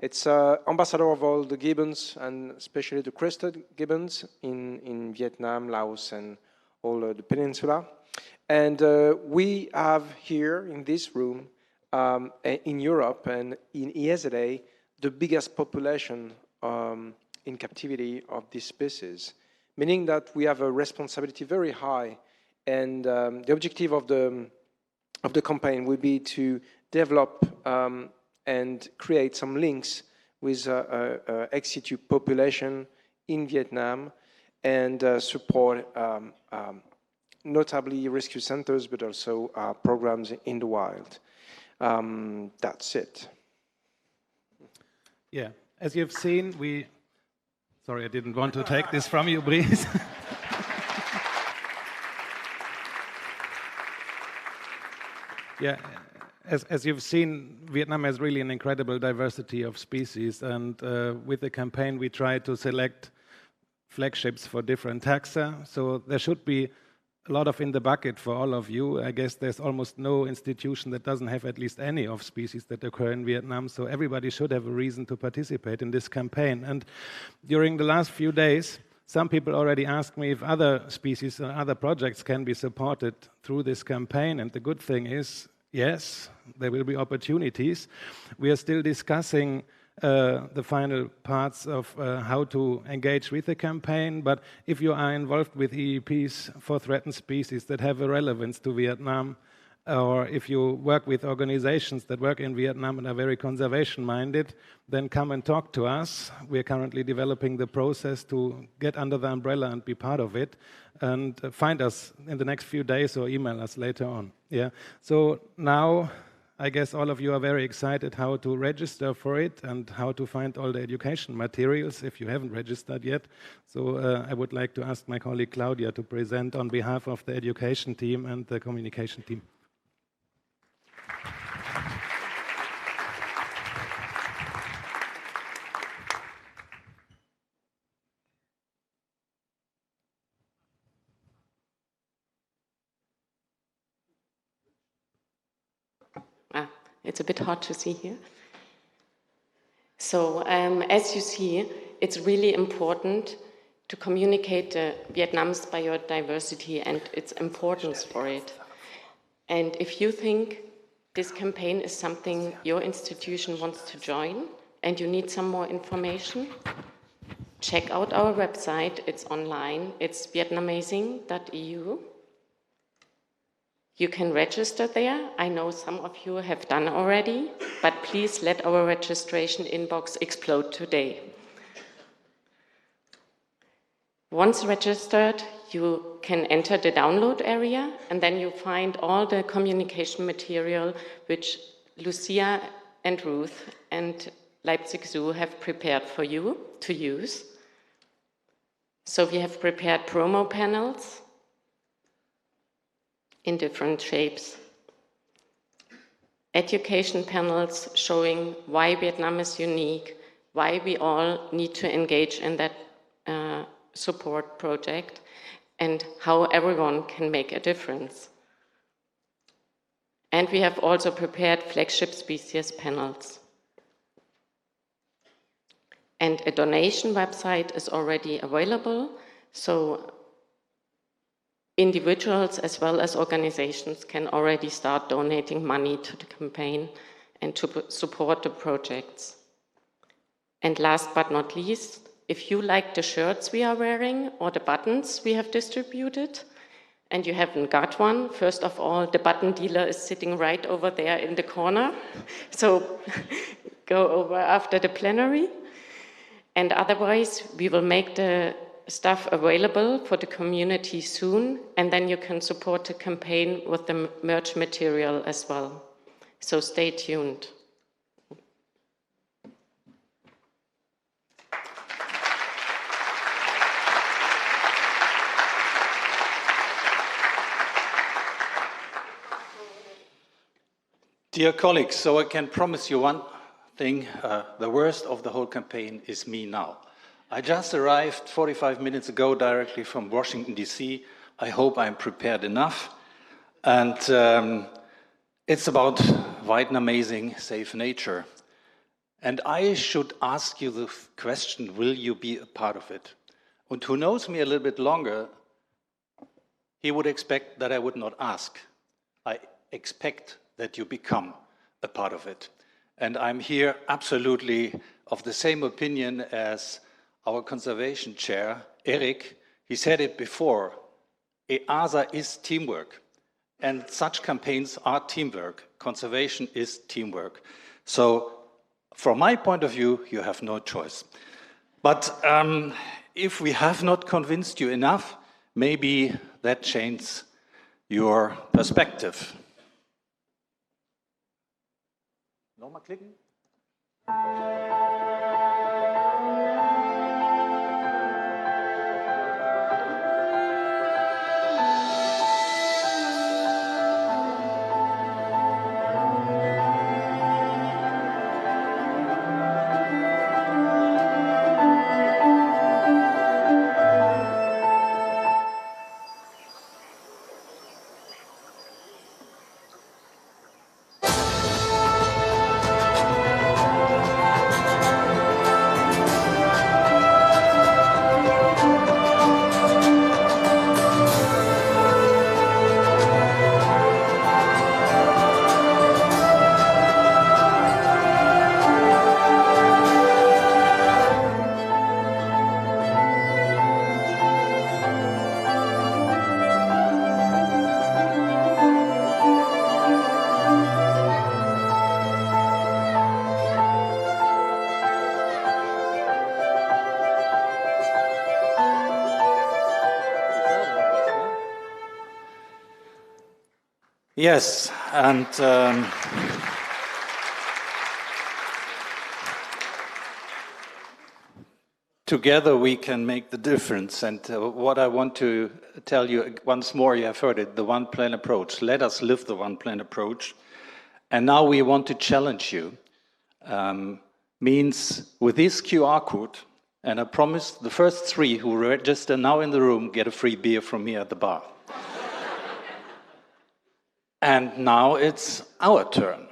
It's ambassador of all the gibbons, and especially the crested gibbons in Vietnam, Laos, and all the peninsula. And we have here in this room, in Europe and in EAZA, the biggest population in captivity of this species, meaning that we have a responsibility very high. And the objective of the campaign will be to develop and create some links with 𝗥𝗂𝗶𝗰 population in Vietnam and support notably rescue centers, but also programs in the wild. That's it. Yeah, as you've seen, sorry, I didn't want to take this from you, Brice. Yeah, as you've seen, Vietnam has really an incredible diversity of species, and with the campaign we try to select flagships for different taxa, so there should be a lot of in the bucket for all of you. I guess there's almost no institution that doesn't have at least any of species that occur in Vietnam, so everybody should have a reason to participate in this campaign. And during the last few days, some people already asked me if other species or other projects can be supported through this campaign, and the good thing is, yes, there will be opportunities. We are still discussing the final parts of how to engage with the campaign, but if you are involved with EEPs for threatened species that have a relevance to Vietnam, or if you work with organizations that work in Vietnam and are very conservation-minded, then come and talk to us. We're currently developing the process to get under the umbrella and be part of it, and find us in the next few days or email us later on. Yeah. So now, I guess all of you are very excited how to register for it and how to find all the education materials if you haven't registered yet. So I would like to ask my colleague Claudia to present on behalf of the education team and the communication team. It's a bit hard to see here. So as you see, it's really important to communicate Vietnam's biodiversity and its importance for it. And if you think this campaign is something your institution wants to join and you need some more information, check out our website. It's online. It's 𝗵𝗵𝗶𝗶𝗵.eu. You can register there. I know some of you have done already, but please let our registration inbox explode today. Once registered, you can enter the download area, and then you find all the communication material which Lucia and Ruth and Leipzig Zoo have prepared for you to use. So we have prepared promo panels in different shapes. Education panels showing why Vietnam is unique, why we all need to engage in that support project, and how everyone can make a difference. And we have also prepared flagship species panels. And a donation website is already available, so individuals as well as organizations can already start donating money to the campaign and to support the projects. And last but not least, if you like the shirts we are wearing or the buttons we have distributed, and you haven't got one, first of all, the button dealer is sitting right over there in the corner. So go over after the plenary. And otherwise, we will make the stuff available for the community soon, and then you can support the campaign with the merch material as well. So stay tuned. Dear colleagues, so I can promise you one thing, the worst of the whole campaign is me now. I just arrived 45 minutes ago directly from Washington, D.C. I hope I'm prepared enough. And it's about Vietnamizing safe nature. And I should ask you the question, will you be a part of it? And who knows me a little bit longer, he would expect that I would not ask. I expect that you become a part of it. And I'm here absolutely of the same opinion as our conservation chair, Eric. He said it before, EAZA is teamwork. And such campaigns are teamwork. Conservation is teamwork. So from my point of view, you have no choice. But if we have not convinced you enough, maybe that changes your perspective. Nochmal klicken. Yes, and together we can make the difference. And what I want to tell you once more, you have heard it, the one plan approach. Let us live the one plan approach. And now we want to challenge you. Means with this QR code, and I promise the first 3 who register now in the room get a free beer from me at the bar. And now it's our turn.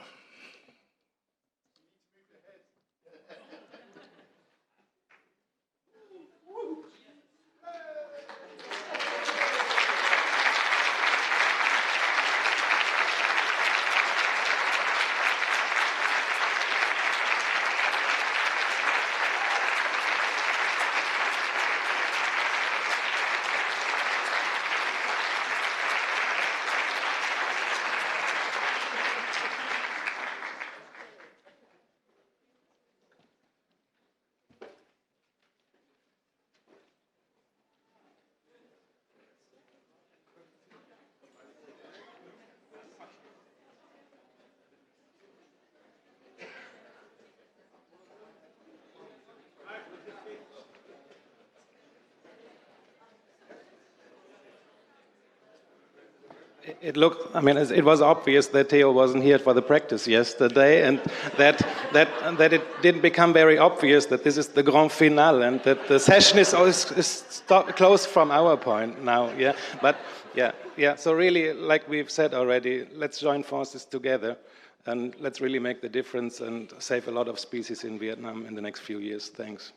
It looked, I mean, it was obvious that Theo wasn't here for the practice yesterday, and that it didn't become very obvious that this is the grand finale, and that the session is closed from our point now. Yeah, but yeah. So really, like we've said already, let's join forces together, and let's really make the difference and save a lot of species in Vietnam in the next few years. Thanks.